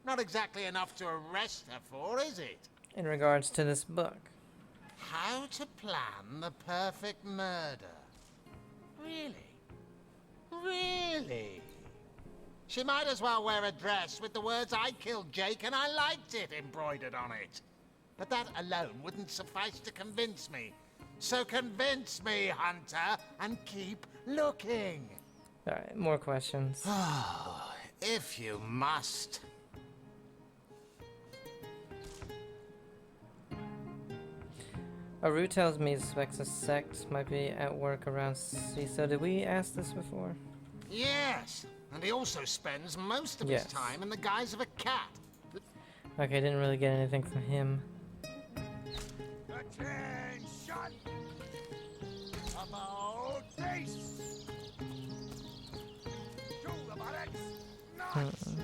Not exactly enough to arrest her for, is it? In regards to this book. How to plan the perfect murder. Really? Really? She might as well wear a dress with the words "I killed Jake and I liked it" embroidered on it. But that alone wouldn't suffice to convince me. So convince me, Hunter, and keep looking. Alright, more questions. If you must. Aru tells me he suspects a sect might be at work around CISO. Did we ask this before? Yes, and he also spends most of his time in the guise of a cat. Okay, didn't really get anything from him. Attention! About face! To the barracks!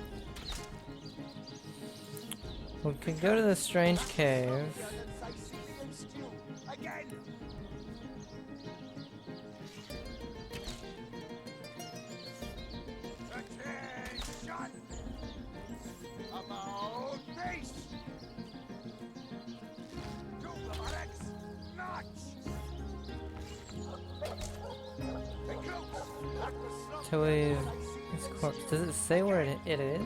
We could go to the strange cave. Again! Attention! About face! To the barracks! Notch! Hey, Coops! That was Toy his corpse. Does it say where it is?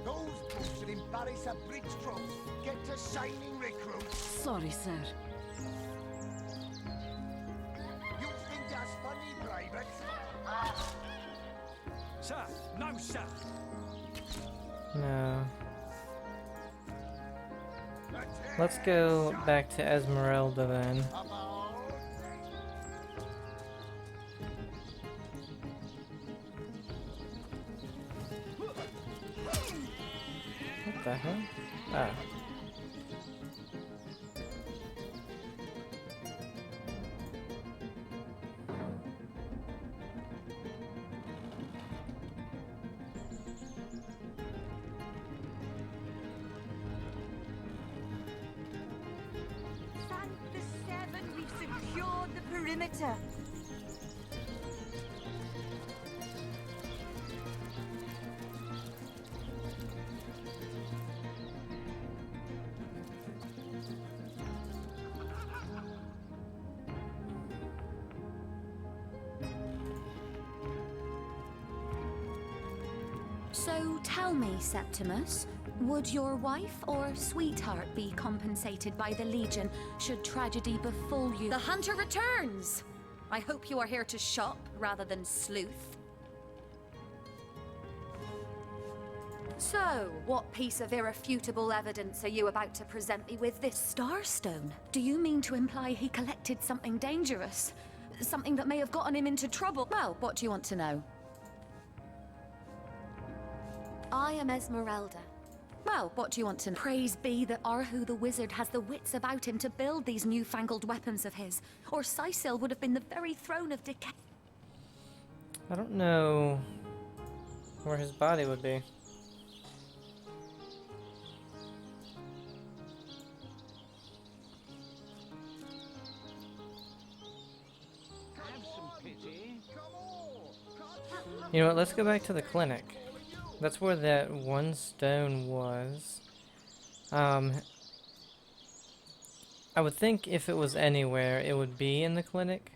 Those boots will embarrass a bridge troll. Get to shining recruits. Sorry, sir. You think that's funny, private? Sir, no, sir. No. Let's go back to Esmeralda then. What the hell? Ah. We've secured the perimeter. So tell me, Septimus, would your wife or sweetheart be compensated by the Legion should tragedy befall you? The hunter returns! I hope you are here to shop rather than sleuth. So, what piece of irrefutable evidence are you about to present me with? This starstone? Do you mean to imply he collected something dangerous? Something that may have gotten him into trouble? Well, what do you want to know? I am Esmeralda. Well, what do you want to know? Praise be that Arhu the wizard has the wits about him to build these newfangled weapons of his, or Sicil would have been the very throne of decay. I don't know where his body would be. You know what, let's go back to the clinic. That's where that one stone was. I would think if it was anywhere, it would be in the clinic.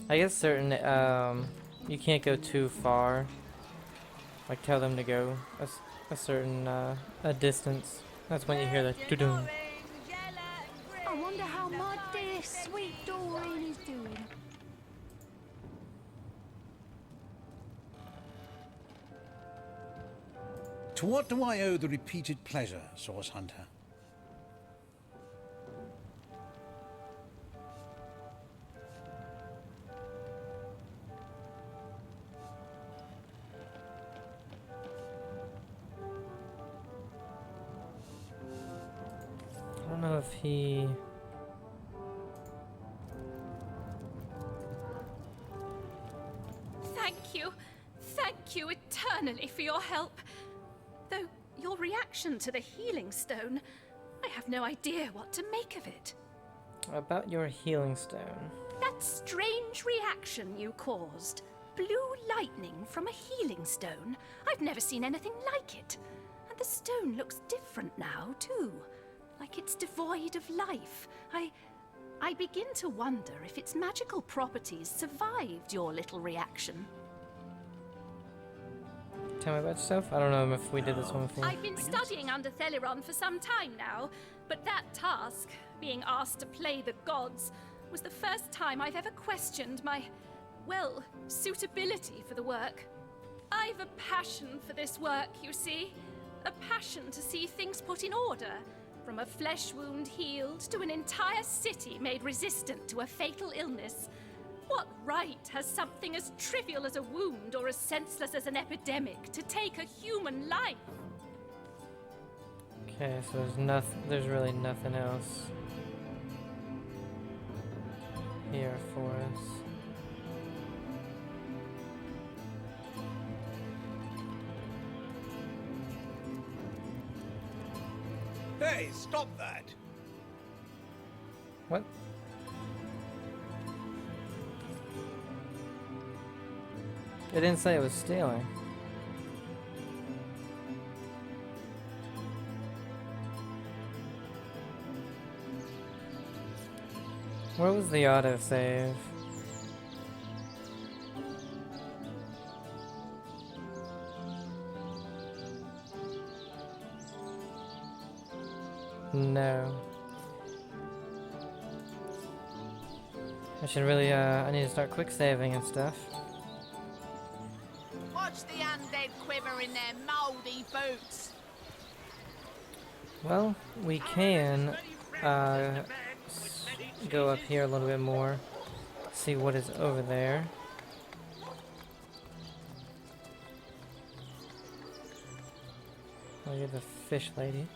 I guess certain, you can't go too far. Like, tell them to go a certain, a distance. That's when you hear the doo-doo. I wonder how my dear sweet Doreen is doing. To what do I owe the repeated pleasure, Source Hunter? I don't know if he... Thank you eternally for your help. Though your reaction to the healing stone, I have no idea what to make of it. About your healing stone. That strange reaction you caused. Blue lightning from a healing stone. I've never seen anything like it. And the stone looks different now, too. Like it's devoid of life. I begin to wonder if its magical properties survived your little reaction. Tell me about yourself? I don't know if we did this one before. I've been studying under Theliron for some time now, but that task, being asked to play the gods, was the first time I've ever questioned my, well, suitability for the work. I've a passion for this work, you see. A passion to see things put in order. From a flesh wound healed to an entire city made resistant to a fatal illness. What right has something as trivial as a wound or as senseless as an epidemic to take a human life? Okay, so there's really nothing else here for us. Hey, stop that! What? It didn't say it was stealing. Where was the autosave? No. I should really, I need to start quick saving and stuff. Watch the undead quiver in their mouldy boots. Well, we can, go up here a little bit more, see what is over there. Oh, you're the fish lady.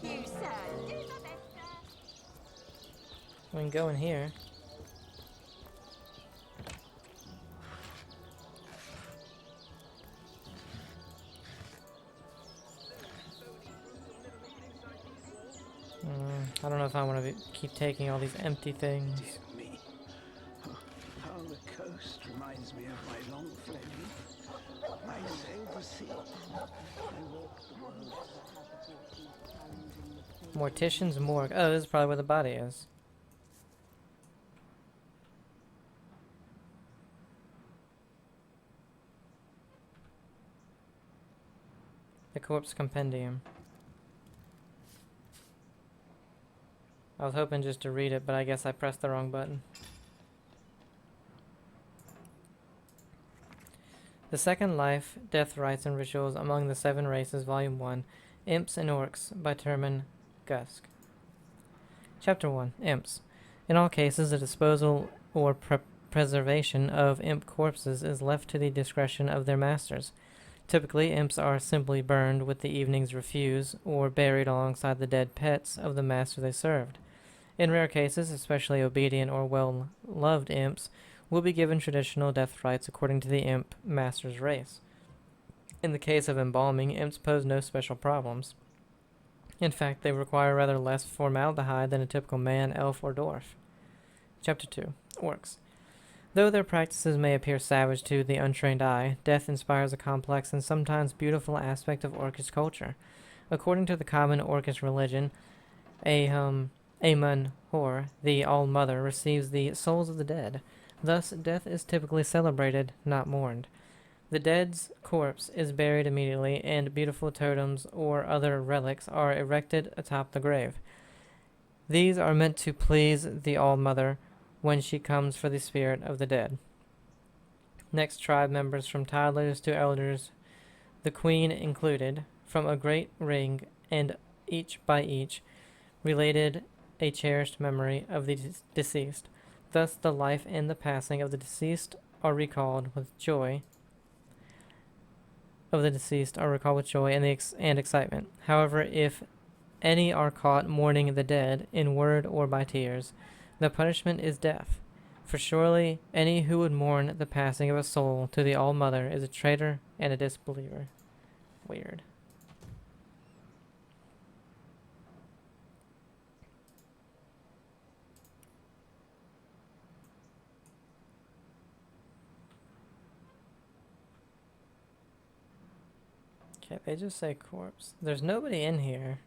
Thank you, sir. Do my best, sir. We can go in here. I don't know if I want to keep taking all these empty things. Dear me. How the coast reminds me of my long flame. I sailed the sea. I walked the world. Mortician's morgue. Oh, this is probably where the body is. The corpse compendium. I was hoping just to read it, but I guess I pressed the wrong button. The Second Life, Death Rites and Rituals Among the Seven Races, Volume 1, Imps and Orcs, by Terman Gusk. Chapter 1, Imps. In all cases, the disposal or preservation of imp corpses is left to the discretion of their masters. Typically, imps are simply burned with the evening's refuse, or buried alongside the dead pets of the master they served. In rare cases, especially obedient or well-loved imps will be given traditional death rites according to the imp master's race. In the case of embalming, imps pose no special problems. In fact, they require rather less formaldehyde than a typical man, elf, or dwarf. Chapter 2. Orcs. Though their practices may appear savage to the untrained eye, death inspires a complex and sometimes beautiful aspect of Orcish culture. According to the common Orcish religion, Amun Hor, the All-Mother, receives the souls of the dead. Thus, death is typically celebrated, not mourned. The dead's corpse is buried immediately, and beautiful totems or other relics are erected atop the grave. These are meant to please the All-Mother when she comes for the spirit of the dead. Next, tribe members from toddlers to elders, the queen included, from a great ring, and each by each, related a cherished memory of the deceased. Thus, the life and the passing of the deceased are recalled with joy. And excitement. However, if any are caught mourning the dead, in word or by tears, the punishment is death. For surely any who would mourn the passing of a soul to the All-Mother is a traitor and a disbeliever. Weird. Okay, they just say corpse. There's nobody in here.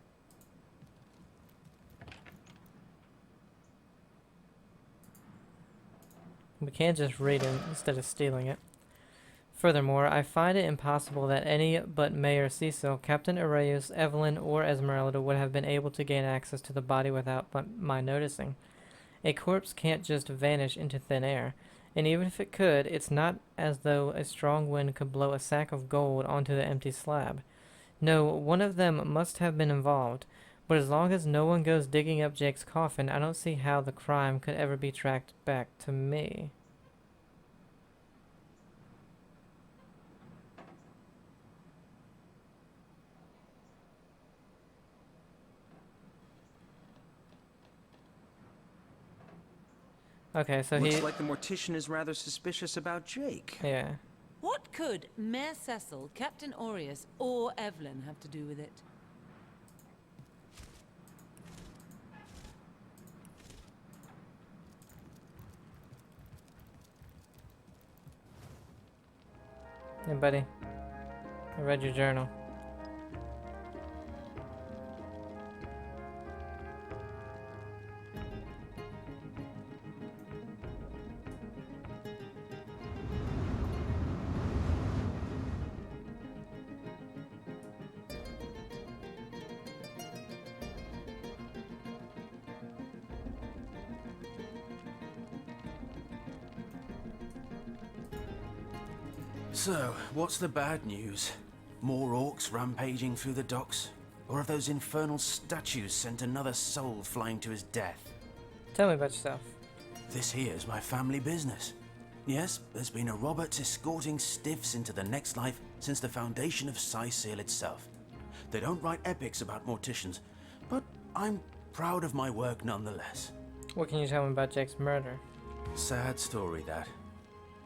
We can't just read it instead of stealing it. Furthermore, I find it impossible that any but Mayor Cecil, Captain Arrayus, Evelyn, or Esmeralda would have been able to gain access to the body without my noticing. A corpse can't just vanish into thin air. And even if it could, it's not as though a strong wind could blow a sack of gold onto the empty slab. No, one of them must have been involved, but as long as no one goes digging up Jake's coffin, I don't see how the crime could ever be tracked back to me. Okay, so Looks like the Mortician is rather suspicious about Jake. Yeah. What could Mayor Cecil, Captain Aureus, or Evelyn have to do with it? Hey, buddy. I read your journal. So, what's the bad news? More orcs rampaging through the docks? Or have those infernal statues sent another soul flying to his death? Tell me about yourself. This here's my family business. Yes, there's been a Roberts escorting stiffs into the next life since the foundation of Seal itself. They don't write epics about morticians, but I'm proud of my work nonetheless. What can you tell me about Jake's murder? Sad story, that.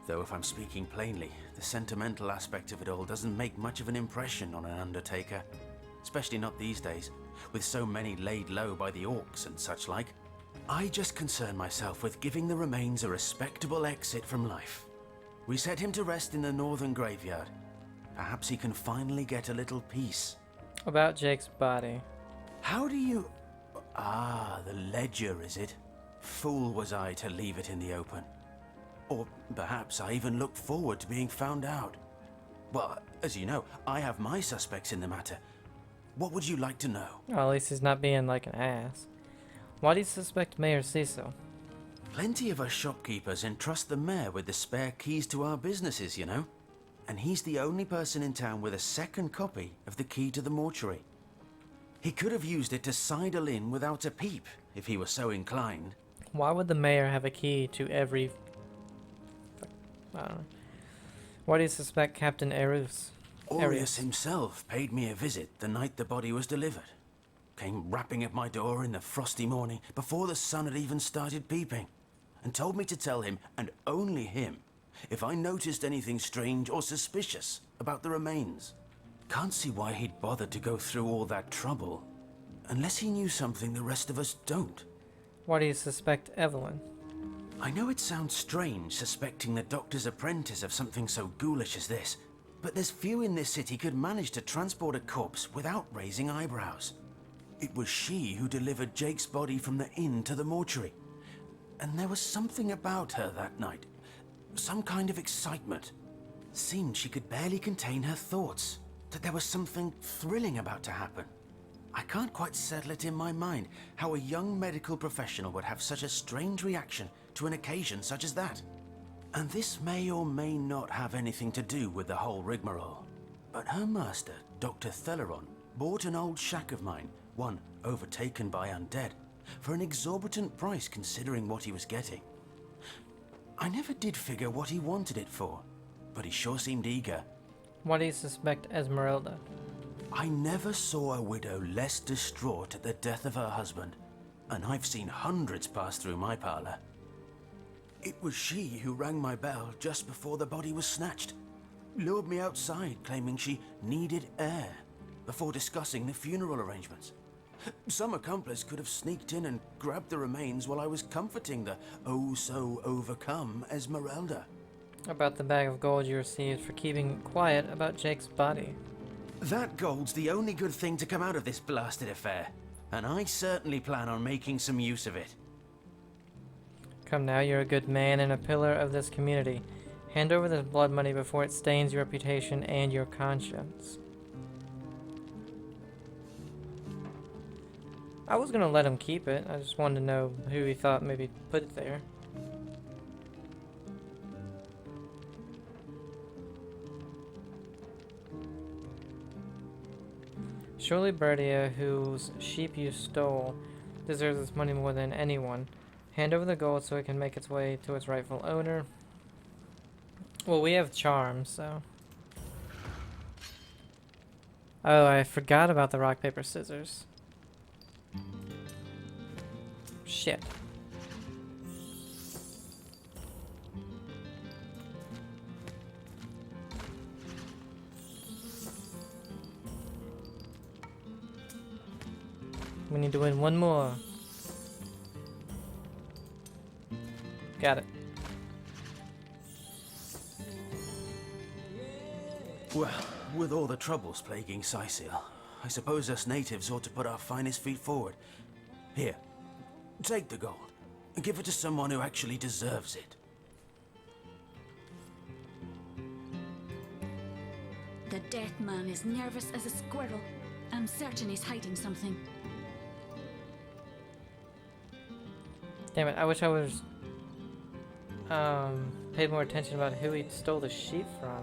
Though if I'm speaking plainly, the sentimental aspect of it all doesn't make much of an impression on an undertaker. Especially not these days, with so many laid low by the orcs and such like. I just concern myself with giving the remains a respectable exit from life. We set him to rest in the northern graveyard. Perhaps he can finally get a little peace. About Jake's body. How do you... Ah, the ledger, is it? Fool was I to leave it in the open. Or perhaps I even looked forward to being found out. Well, as you know, I have my suspects in the matter. What would you like to know? Well, at least he's not being like an ass. Why do you suspect Mayor Cecil? Plenty of us shopkeepers entrust the mayor with the spare keys to our businesses, you know? And he's the only person in town with a second copy of the key to the mortuary. He could have used it to sidle in without a peep, if he were so inclined. Why would the mayor have a key to every... I don't know. Why do you suspect Captain Aureus? Aureus himself paid me a visit the night the body was delivered. Came rapping at my door in the frosty morning before the sun had even started peeping, and told me to tell him, and only him, if I noticed anything strange or suspicious about the remains. Can't see why he'd bothered to go through all that trouble, unless he knew something the rest of us don't. Why do you suspect Evelyn? I know it sounds strange suspecting the doctor's apprentice of something so ghoulish as this, but there's few in this city could manage to transport a corpse without raising eyebrows. It was she who delivered Jake's body from the inn to the mortuary, and there was something about her that night, some kind of excitement. Seemed she could barely contain her thoughts, that there was something thrilling about to happen. I can't quite settle it in my mind how a young medical professional would have such a strange reaction to an occasion such as that. And this may or may not have anything to do with the whole rigmarole. But her master, Dr. Theleron, bought an old shack of mine, one overtaken by undead, for an exorbitant price considering what he was getting. I never did figure what he wanted it for, but he sure seemed eager. Why do you suspect Esmeralda? I never saw a widow less distraught at the death of her husband, and I've seen hundreds pass through my parlor. It was she who rang my bell just before the body was snatched, lured me outside claiming she needed air, before discussing the funeral arrangements. Some accomplice could have sneaked in and grabbed the remains while I was comforting the oh-so-overcome Esmeralda. About the bag of gold you received for keeping quiet about Jake's body. That gold's the only good thing to come out of this blasted affair, and I certainly plan on making some use of it. Come now, you're a good man and a pillar of this community. Hand over this blood money before it stains your reputation and your conscience. I was gonna let him keep it. I just wanted to know who he thought maybe put it there. Surely Bertia, whose sheep you stole, deserves this money more than anyone. Hand over the gold so it can make its way to its rightful owner. Well, we have charms, so... Oh, I forgot about the rock, paper, scissors. Shit. We need to win one more. Got it. Well, with all the troubles plaguing Sicil, I suppose us natives ought to put our finest feet forward. Here, take the gold, and give it to someone who actually deserves it. The death man is nervous as a squirrel. I'm certain he's hiding something. Damn it, I wish I was paid more attention about who he stole the sheep from.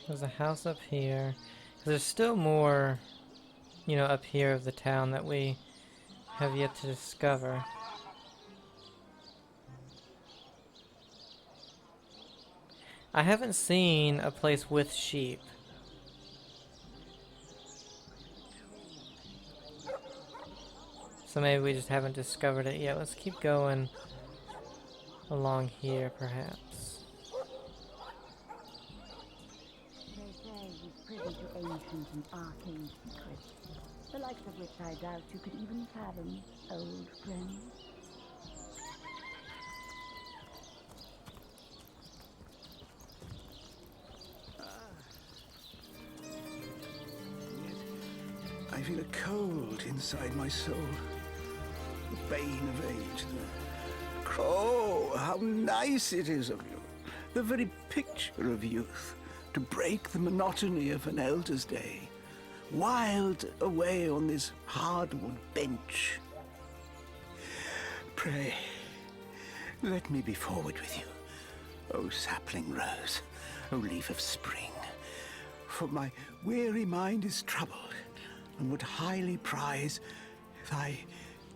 There's a house up here. There's still more, you know, up here of the town that we have yet to discover. I haven't seen a place with sheep. So maybe we just haven't discovered it yet. Let's keep going along here, perhaps. Privy to ancient and arcane secrets, the likes of which I doubt you could even fathom, old friend. I feel a cold inside my soul. The bane of age. Oh, how nice it is of you. The very picture of youth. To break the monotony of an elder's day, wild away on this hardwood bench. Pray, let me be forward with you, O sapling rose, O leaf of spring, for my weary mind is troubled, and would highly prize thy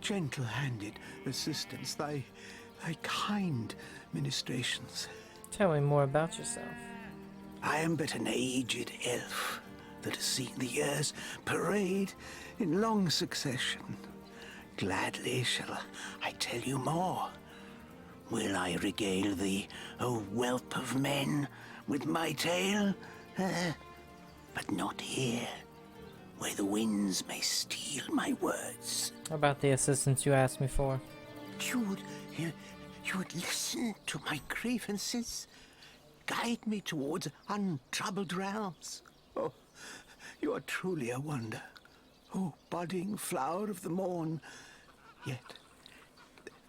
gentle-handed assistance, thy kind ministrations. Tell me more about yourself. I am but an aged elf that has seen the years parade in long succession. Gladly shall I tell you more. Will I regale thee, O whelp of men, with my tale? But not here, where the winds may steal my words. About the assistance you asked me for. You would listen to my grievances? Guide me towards untroubled realms. Oh, you are truly a wonder. Oh, budding flower of the morn. Yet,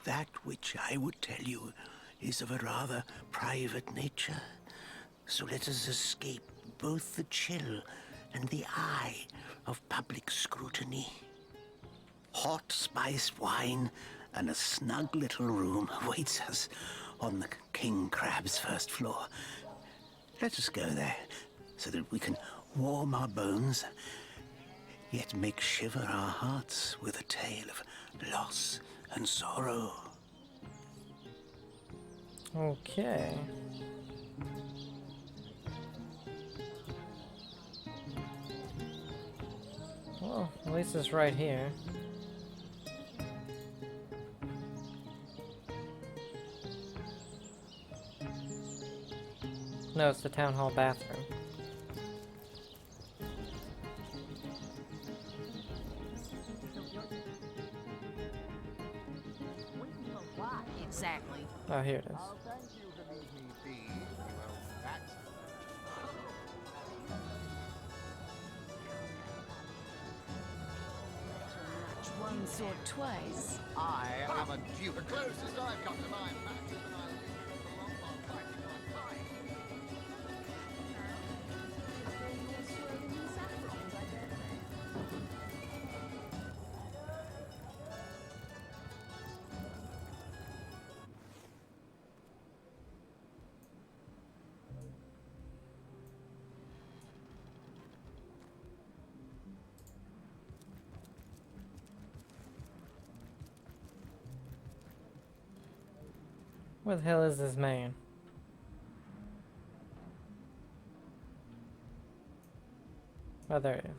that which I would tell you is of a rather private nature. So let us escape both the chill and the eye of public scrutiny. Hot spiced wine and a snug little room awaits us on the king crab's first floor. Let us go there, so that we can warm our bones, yet make shiver our hearts with a tale of loss and sorrow. Okay. Well, at least it's right here. No, it's the town hall bathroom. Exactly. Oh, here it is. same sword twice. I am a duke. The closest I've come to my match is when I leave the Lombard fighting on time. Where the hell is this man? Oh, there it is.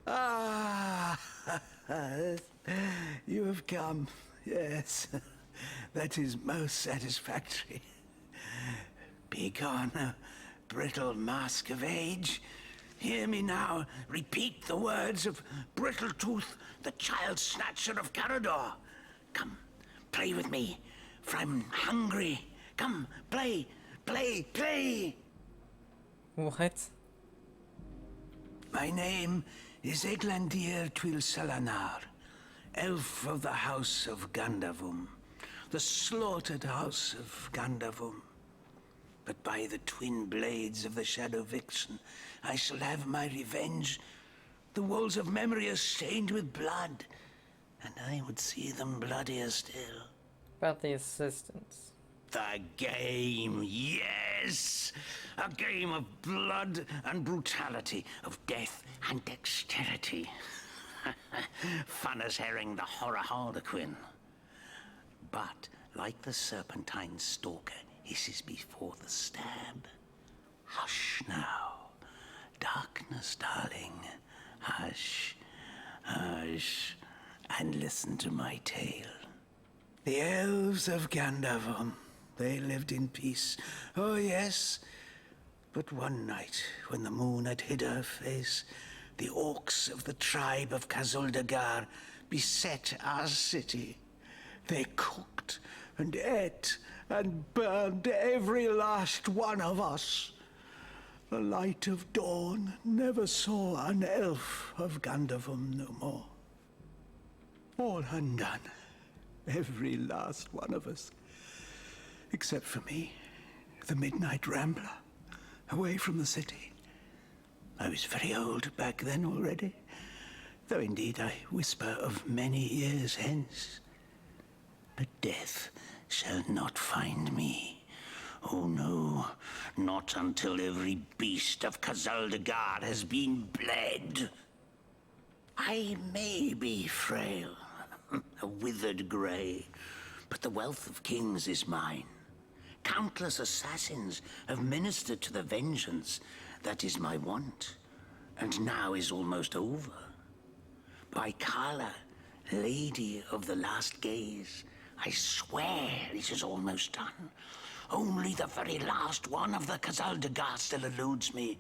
Ah, you have come. Yes, that is most satisfactory. Begone, brittle mask of age. Hear me now repeat the words of Brittletooth, the child snatcher of Carador. Come, play with me, for I'm hungry. Come, play, play, play. What? My name is Eglandir Twilsalanar, elf of the House of Gandavum, the slaughtered House of Gandavum. But by the twin blades of the Shadow Vixen, I shall have my revenge. The walls of memory are stained with blood, and I would see them bloodier still. About the assistants. The game, yes! A game of blood and brutality, of death and dexterity. Fun as herring the horror harlequin. But, like the serpentine stalker hisses before the stab, hush now. Darkness, darling. Hush, hush, and listen to my tale. The elves of Gandavum, they lived in peace. Oh, yes. But one night, when the moon had hid her face, the orcs of the tribe of Kazuldagar beset our city. They cooked and ate and burned every last one of us. The light of dawn never saw an elf of Gandavum no more. All undone, every last one of us. Except for me, the midnight rambler, away from the city. I was very old back then already, though indeed I whisper of many years hence. But death shall not find me. Oh no, not until every beast of Kazuldagar has been bled. I may be frail, a withered grey, but the wealth of kings is mine. Countless assassins have ministered to the vengeance that is my want, and now is almost over. By Kala, Lady of the Last Gaze, I swear it is almost done. Only the very last one of the Kazuldagar still eludes me.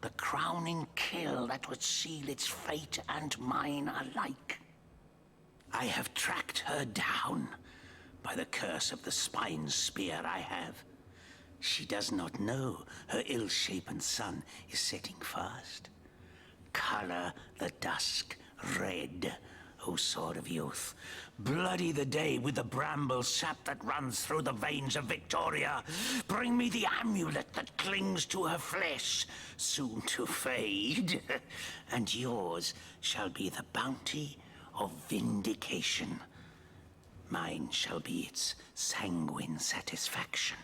The crowning kill that would seal its fate and mine alike. I have tracked her down by the curse of the spine spear I have. She does not know her ill-shapen sun is setting fast. Color the dusk red, O sword of youth. Bloody the day with the bramble sap that runs through the veins of Victoria. Bring me the amulet that clings to her flesh, soon to fade. And yours shall be the bounty of vindication. Mine shall be its sanguine satisfaction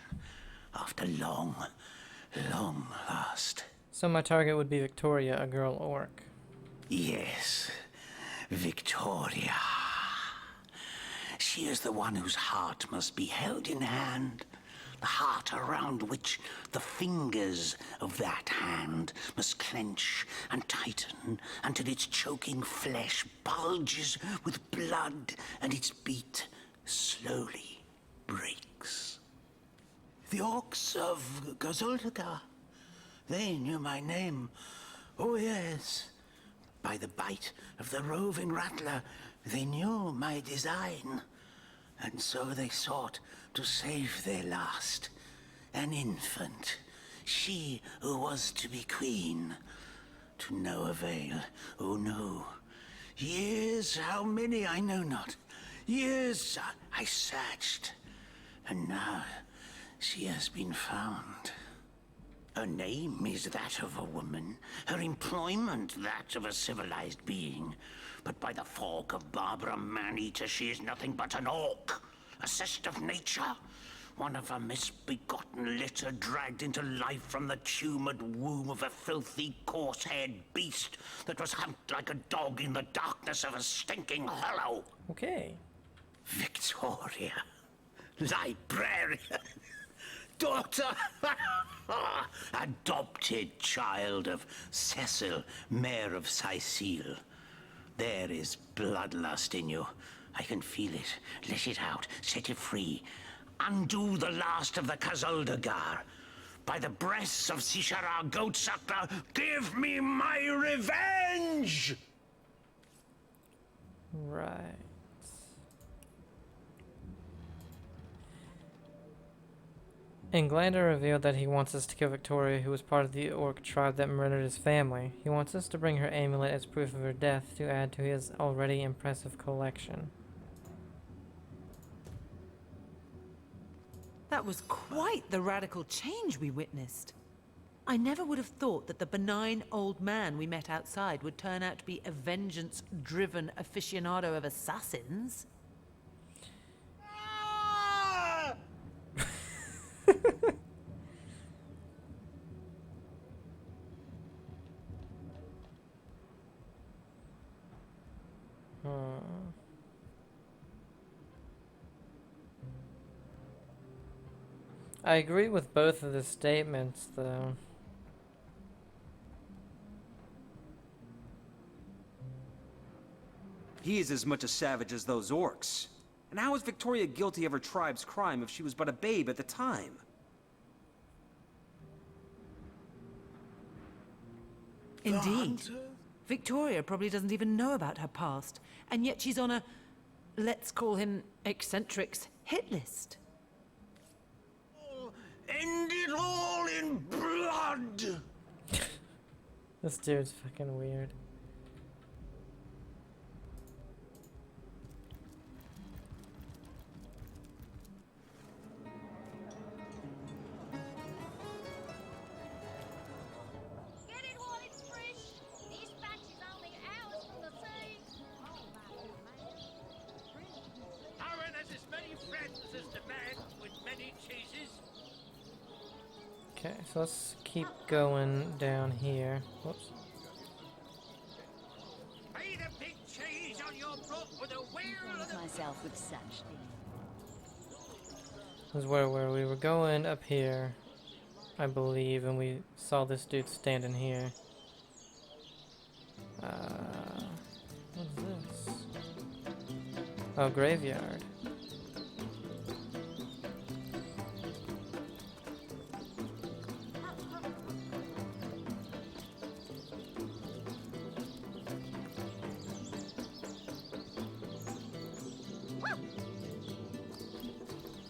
after long, long last. So my target would be Victoria, a girl orc. Yes, Victoria. She is the one whose heart must be held in hand. The heart around which the fingers of that hand must clench and tighten until its choking flesh bulges with blood and its beat slowly breaks. The orcs of Kazuldagar, they knew my name. Oh yes, by the bite of the roving rattler, They knew my design, and so they sought to save their last, an infant, she who was to be queen. To no avail, oh no. Years, how many I know not. Years I searched, and now she has been found. Her name is that of a woman, her employment that of a civilized being. But by the fork of Barbara Man-Eater, she is nothing but an orc, a cyst of nature, one of a misbegotten litter dragged into life from the tumoured womb of a filthy, coarse-haired beast that was humped like a dog in the darkness of a stinking hollow. Okay. Victoria, librarian, daughter, adopted child of Cecil, Mayor of Sicile. There is bloodlust in you. I can feel it. Let it out. Set it free. Undo the last of the Kazuldagar. By the breasts of Sishara Goatsucker, give me my revenge! Right. Englander revealed that he wants us to kill Victoria, who was part of the orc tribe that murdered his family. He wants us to bring her amulet as proof of her death to add to his already impressive collection. That was quite the radical change we witnessed. I never would have thought that the benign old man we met outside would turn out to be a vengeance-driven aficionado of assassins. I agree with both of the statements, though. He is as much a savage as those orcs. And how is Victoria guilty of her tribe's crime if she was but a babe at the time? Indeed. Victoria probably doesn't even know about her past, and yet she's on a, let's call him eccentrics, hit list. End it all in blood! This dude's fucking weird. Get it while it's fresh. This batch is only hours from the sea. Aaron has as many friends as the man with many cheeses. Okay, so let's keep going down here. Whoops. Pay the big cheese on your book with a wheel of myself with such things. This is where we were going up here, I believe, and we saw this dude standing here. What is this? Oh, graveyard.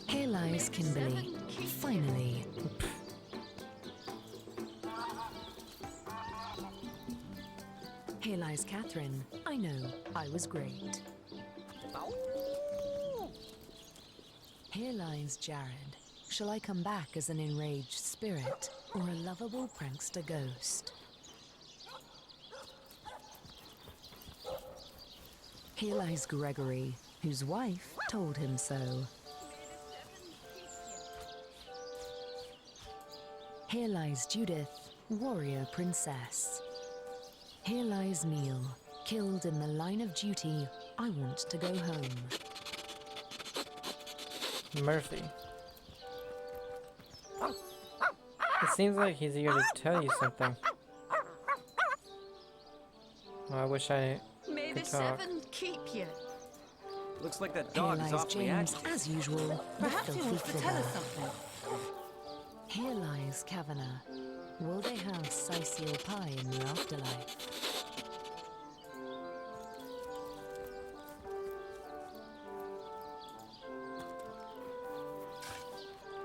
Here lies Kimberly, finally. Here lies Catherine. I know, I was great. Here lies Jared. Shall I come back as an enraged spirit or a lovable prankster ghost? Here lies Gregory, whose wife told him so. Here lies Judith, warrior princess. Here lies Neil, killed in the line of duty. I want to go home. Murphy. It seems like he's here to tell you something. Oh, I wish I May could the talk. seven keep you. Looks like that Here dog is lies awfully James, active. as usual, the Perhaps he filthy wants to tell us figure. something. Here lies Kavanagh. Will they have Sicile pie in the afterlife?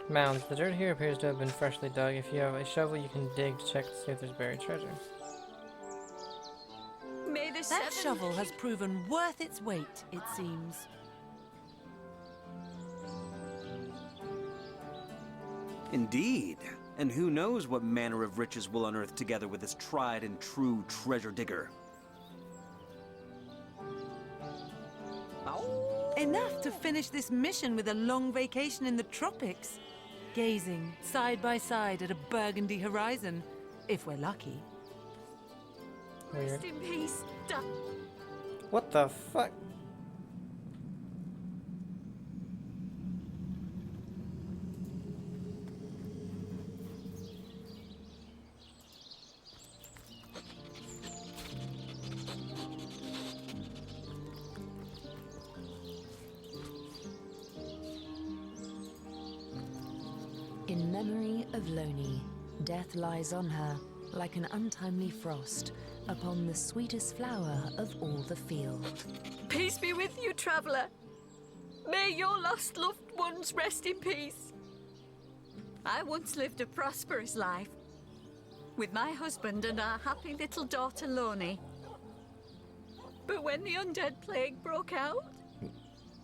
Mounds. The dirt here appears to have been freshly dug. If you have a shovel, you can dig to check to see if there's buried treasure. May the That seven shovel has proven worth its weight, it seems. Indeed. And who knows what manner of riches we'll unearth together with this tried and true treasure digger. Enough to finish this mission with a long vacation in the tropics. Gazing side by side at a burgundy horizon, if we're lucky. Weird. Rest in peace, What the fuck? In memory of Loni, death lies on her like an untimely frost upon the sweetest flower of all the field. Peace be with you, traveller. May your lost loved ones rest in peace. I once lived a prosperous life with my husband and our happy little daughter Loni. But when the undead plague broke out,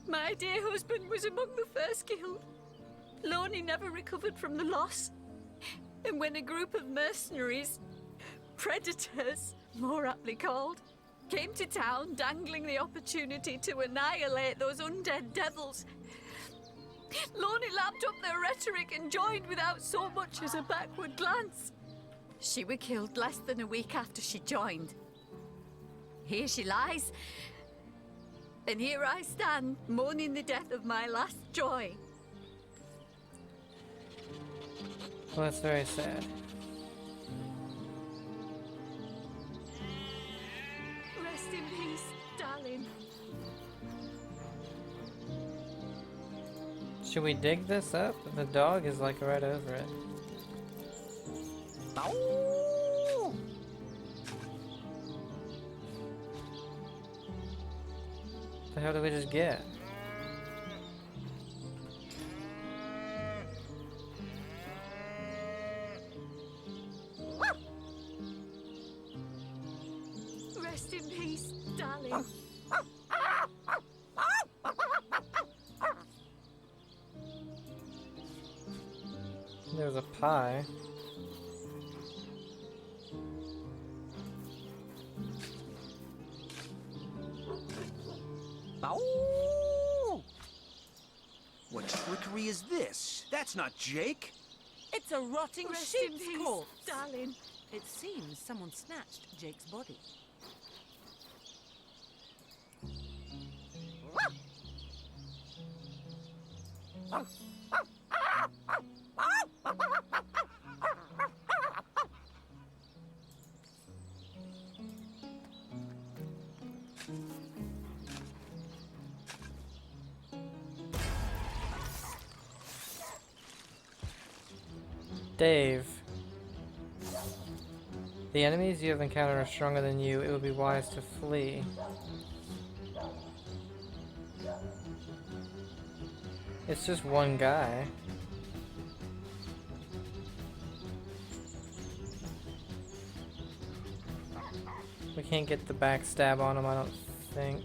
my dear husband was among the first killed. Loni never recovered from the loss. And when a group of mercenaries, predators, more aptly called, came to town dangling the opportunity to annihilate those undead devils, Loni lapped up their rhetoric and joined without so much as a backward glance. She was killed less than a week after she joined. Here she lies, and here I stand, mourning the death of my last joy. Well, that's very sad. Rest in peace, darling. Should we dig this up? The dog is like right over it. The hell did we just get? Rest in peace, darling. There's a pie. What trickery is this? That's not Jake. It's a rotting Rest in sheep's peace, corpse. darling. It seems someone snatched Jake's body. Dave. The enemies you have encountered are stronger than you. It would be wise to flee. It's just one guy. We can't get the backstab on him, I don't think.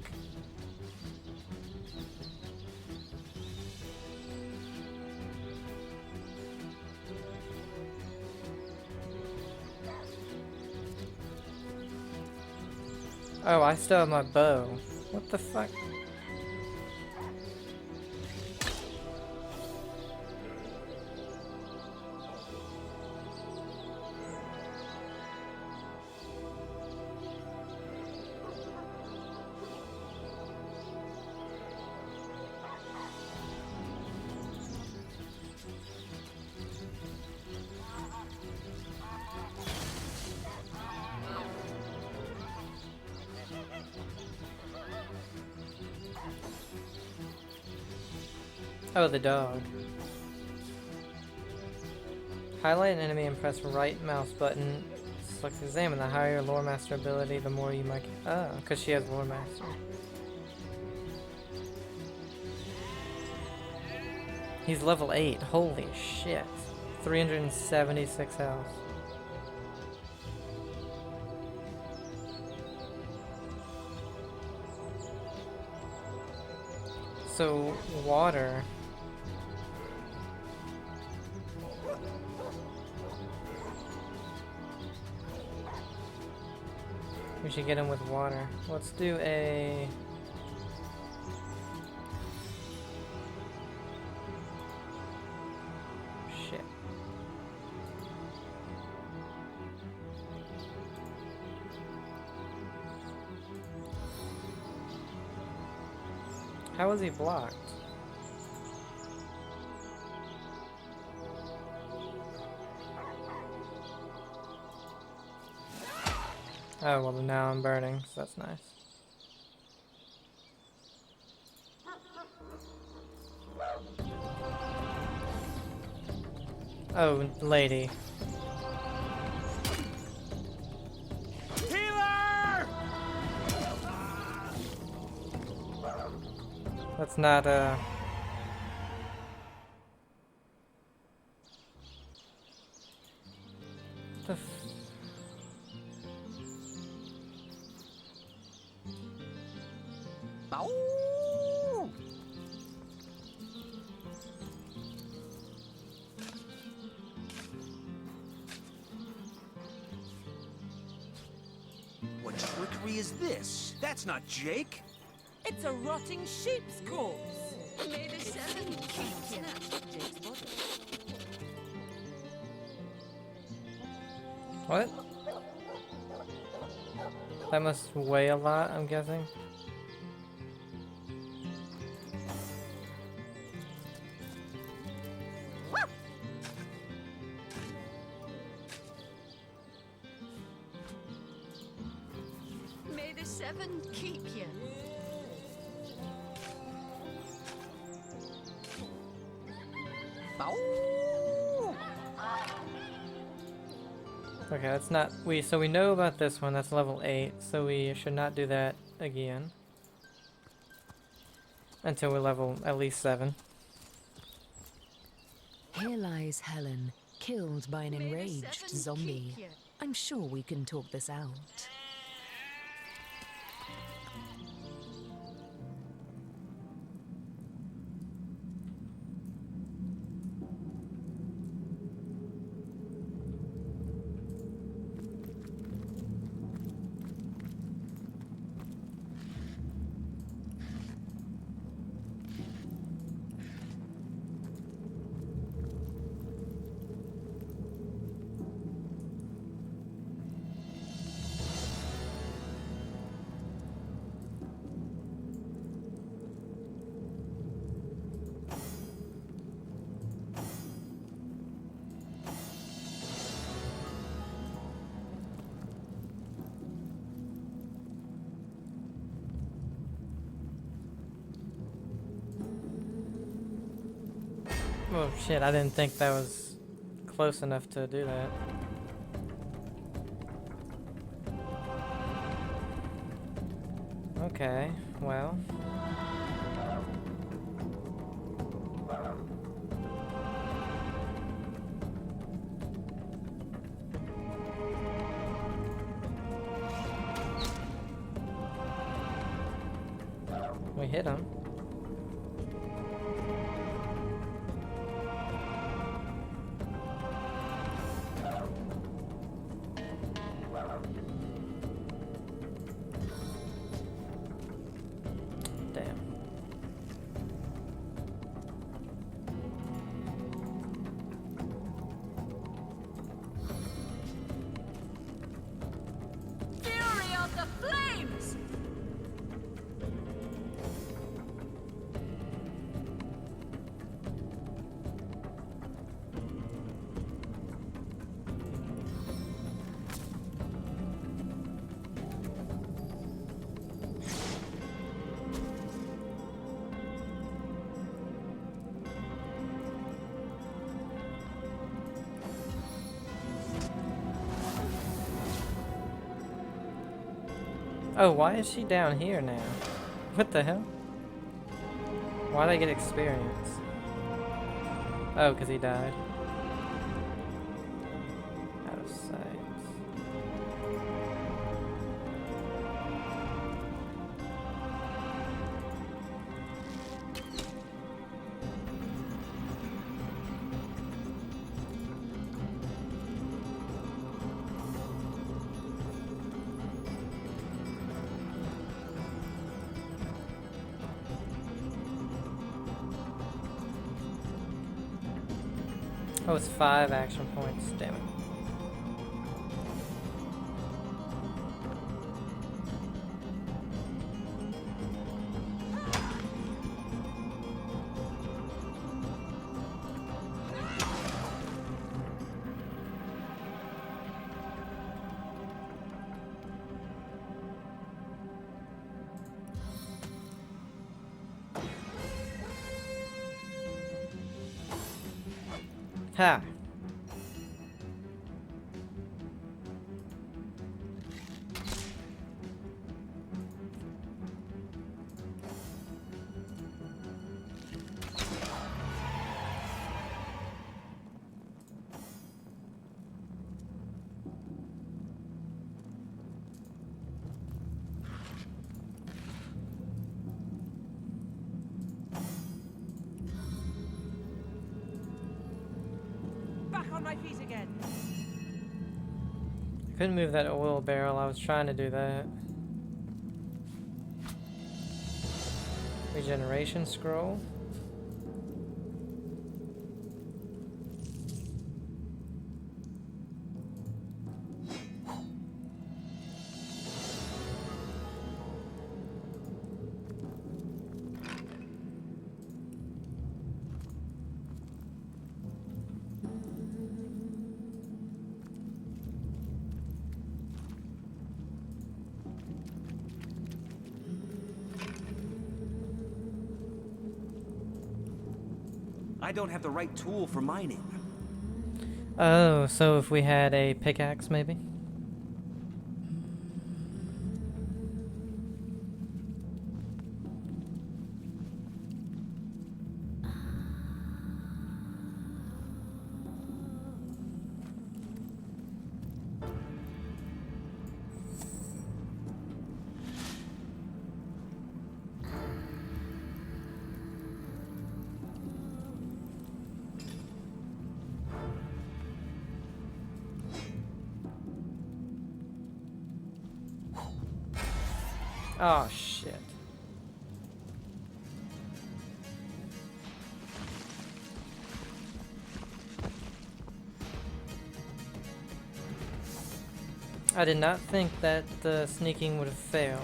Oh, I still have my bow. What the fuck? Oh, the dog. Highlight an enemy and press right mouse button. Select examine. The higher your lore master ability, the more you might. Oh, because she has lore master. He's level 8. Holy shit. 376 health. So, water. We should get him with water. Let's do a... Shit. How is he blocked? Oh, well now I'm burning, so that's nice. Oh, lady. Healer! That's not, the f Ow! What trickery is this? That's not Jake. It's a rotting sheep's corpse. May the seven keep you. What? That must weigh a lot, I'm guessing. May the seven keep you. Okay, that's not so we know about this one, that's level 8, so we should not do that again. Until we level at least 7. Here lies Helen, killed by an enraged zombie. I'm sure we can talk this out. Oh shit, I didn't think that was close enough to do that. Okay, well. We hit him. Oh, why is she down here now? What the hell? Why'd I get experience? Oh, because he died. Out of sight. Oh, it's 5 action points. Damn it. Ha! Back on my feet again. Couldn't move that oil barrel. I was trying to do that. Regeneration scroll. I don't have the right tool for mining. Oh, so if we had a pickaxe, maybe? Oh, shit. I did not think that the sneaking would have failed.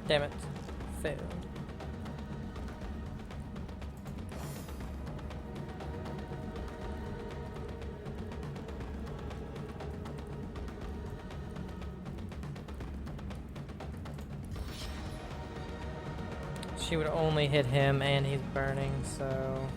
Damn it. Failed. She would only hit him and he's burning, so...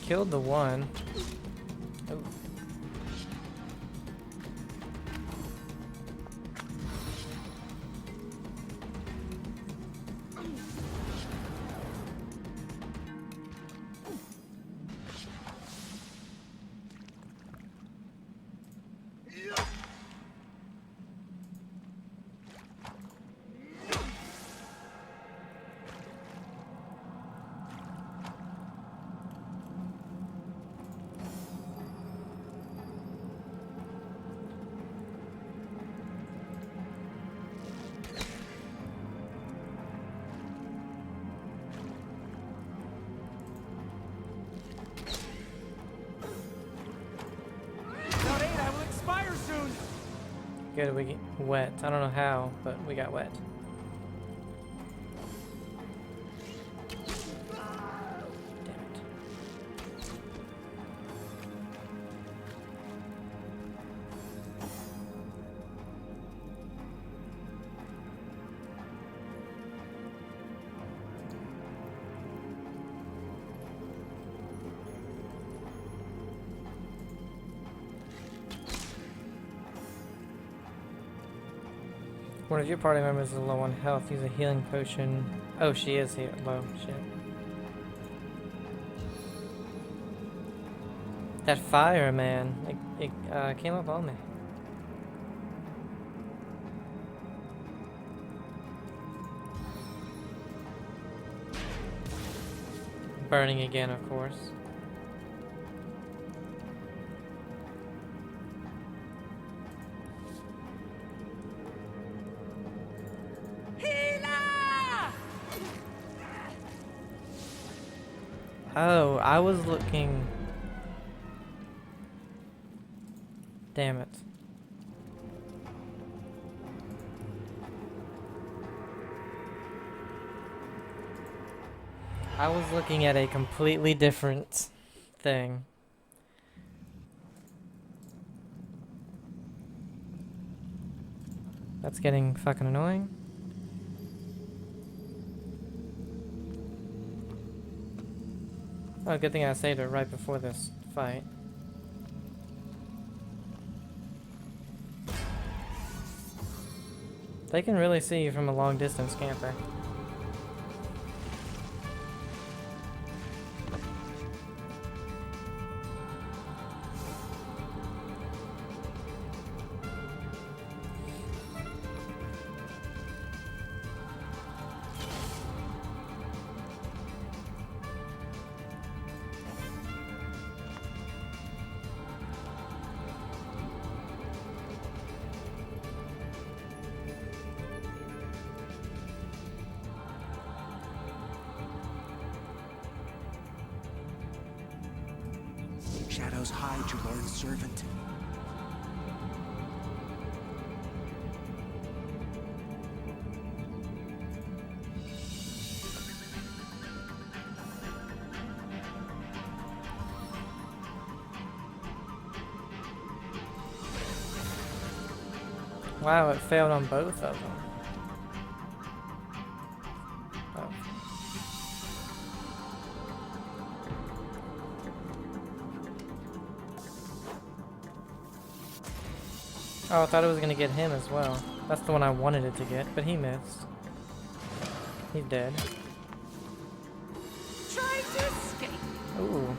Killed the one. Ooh. Good, we get wet. I don't know how, but we got wet. One of your party members is low on health. Use a healing potion. Oh, she is here. Low. Shit. That fire, man. It came up on me. Burning again, of course. Oh, I was looking... Damn it. I was looking at a completely different thing. That's getting fucking annoying. Oh, good thing I saved it right before this fight. They can really see you from a long distance, can't they? Shadows hide your Lord's servant. Wow, it failed on both of them. Oh. Oh, I thought it was gonna get him as well. That's the one I wanted it to get, but he missed. He's dead. Try to escape. Ooh.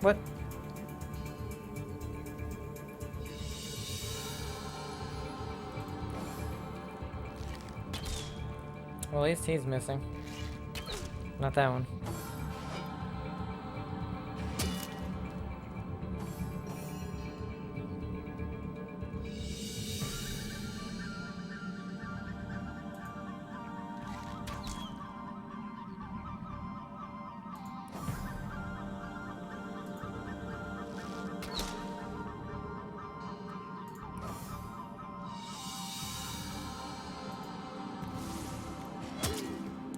What? Well, at least he's missing. Not that one.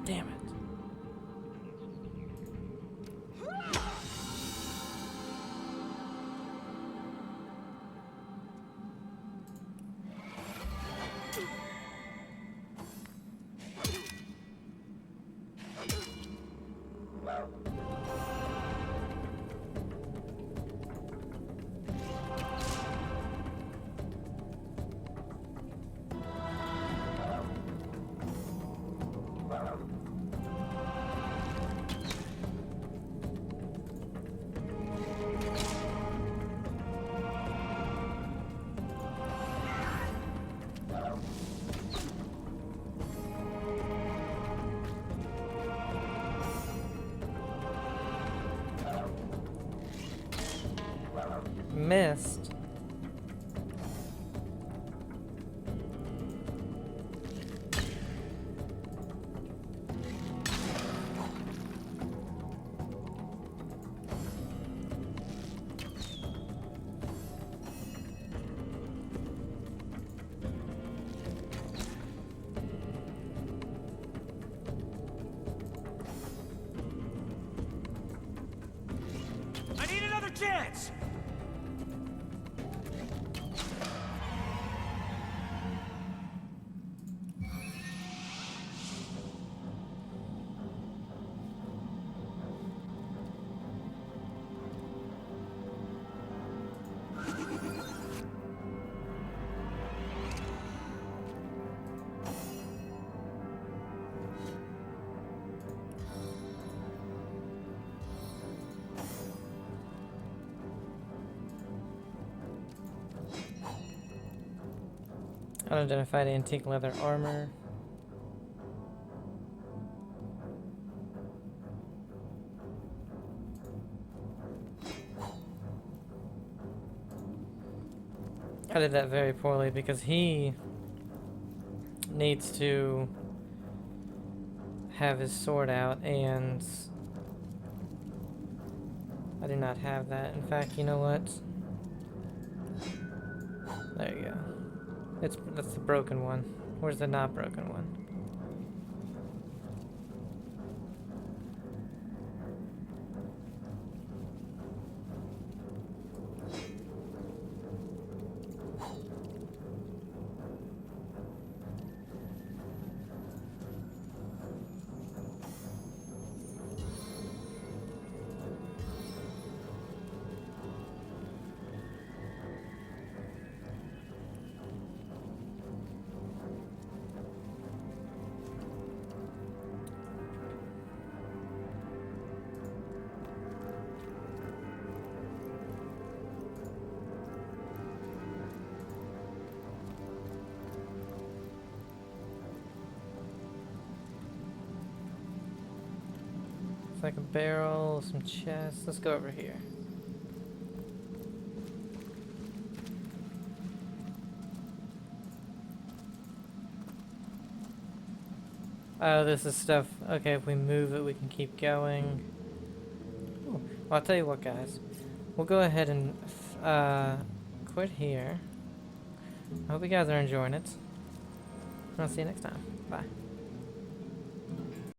Damn it. missed. I need another chance! Unidentified antique leather armor. I did that very poorly because he needs to have his sword out, and I do not have that. In fact, you know what? There you go. That's the broken one. Where's the not broken one? Like a barrel, some chests. Let's go over here. Oh, this is stuff. Okay, if we move it, we can keep going. Ooh. Well, I'll tell you what, guys. We'll go ahead and quit here. I hope you guys are enjoying it. I'll see you next time. Bye.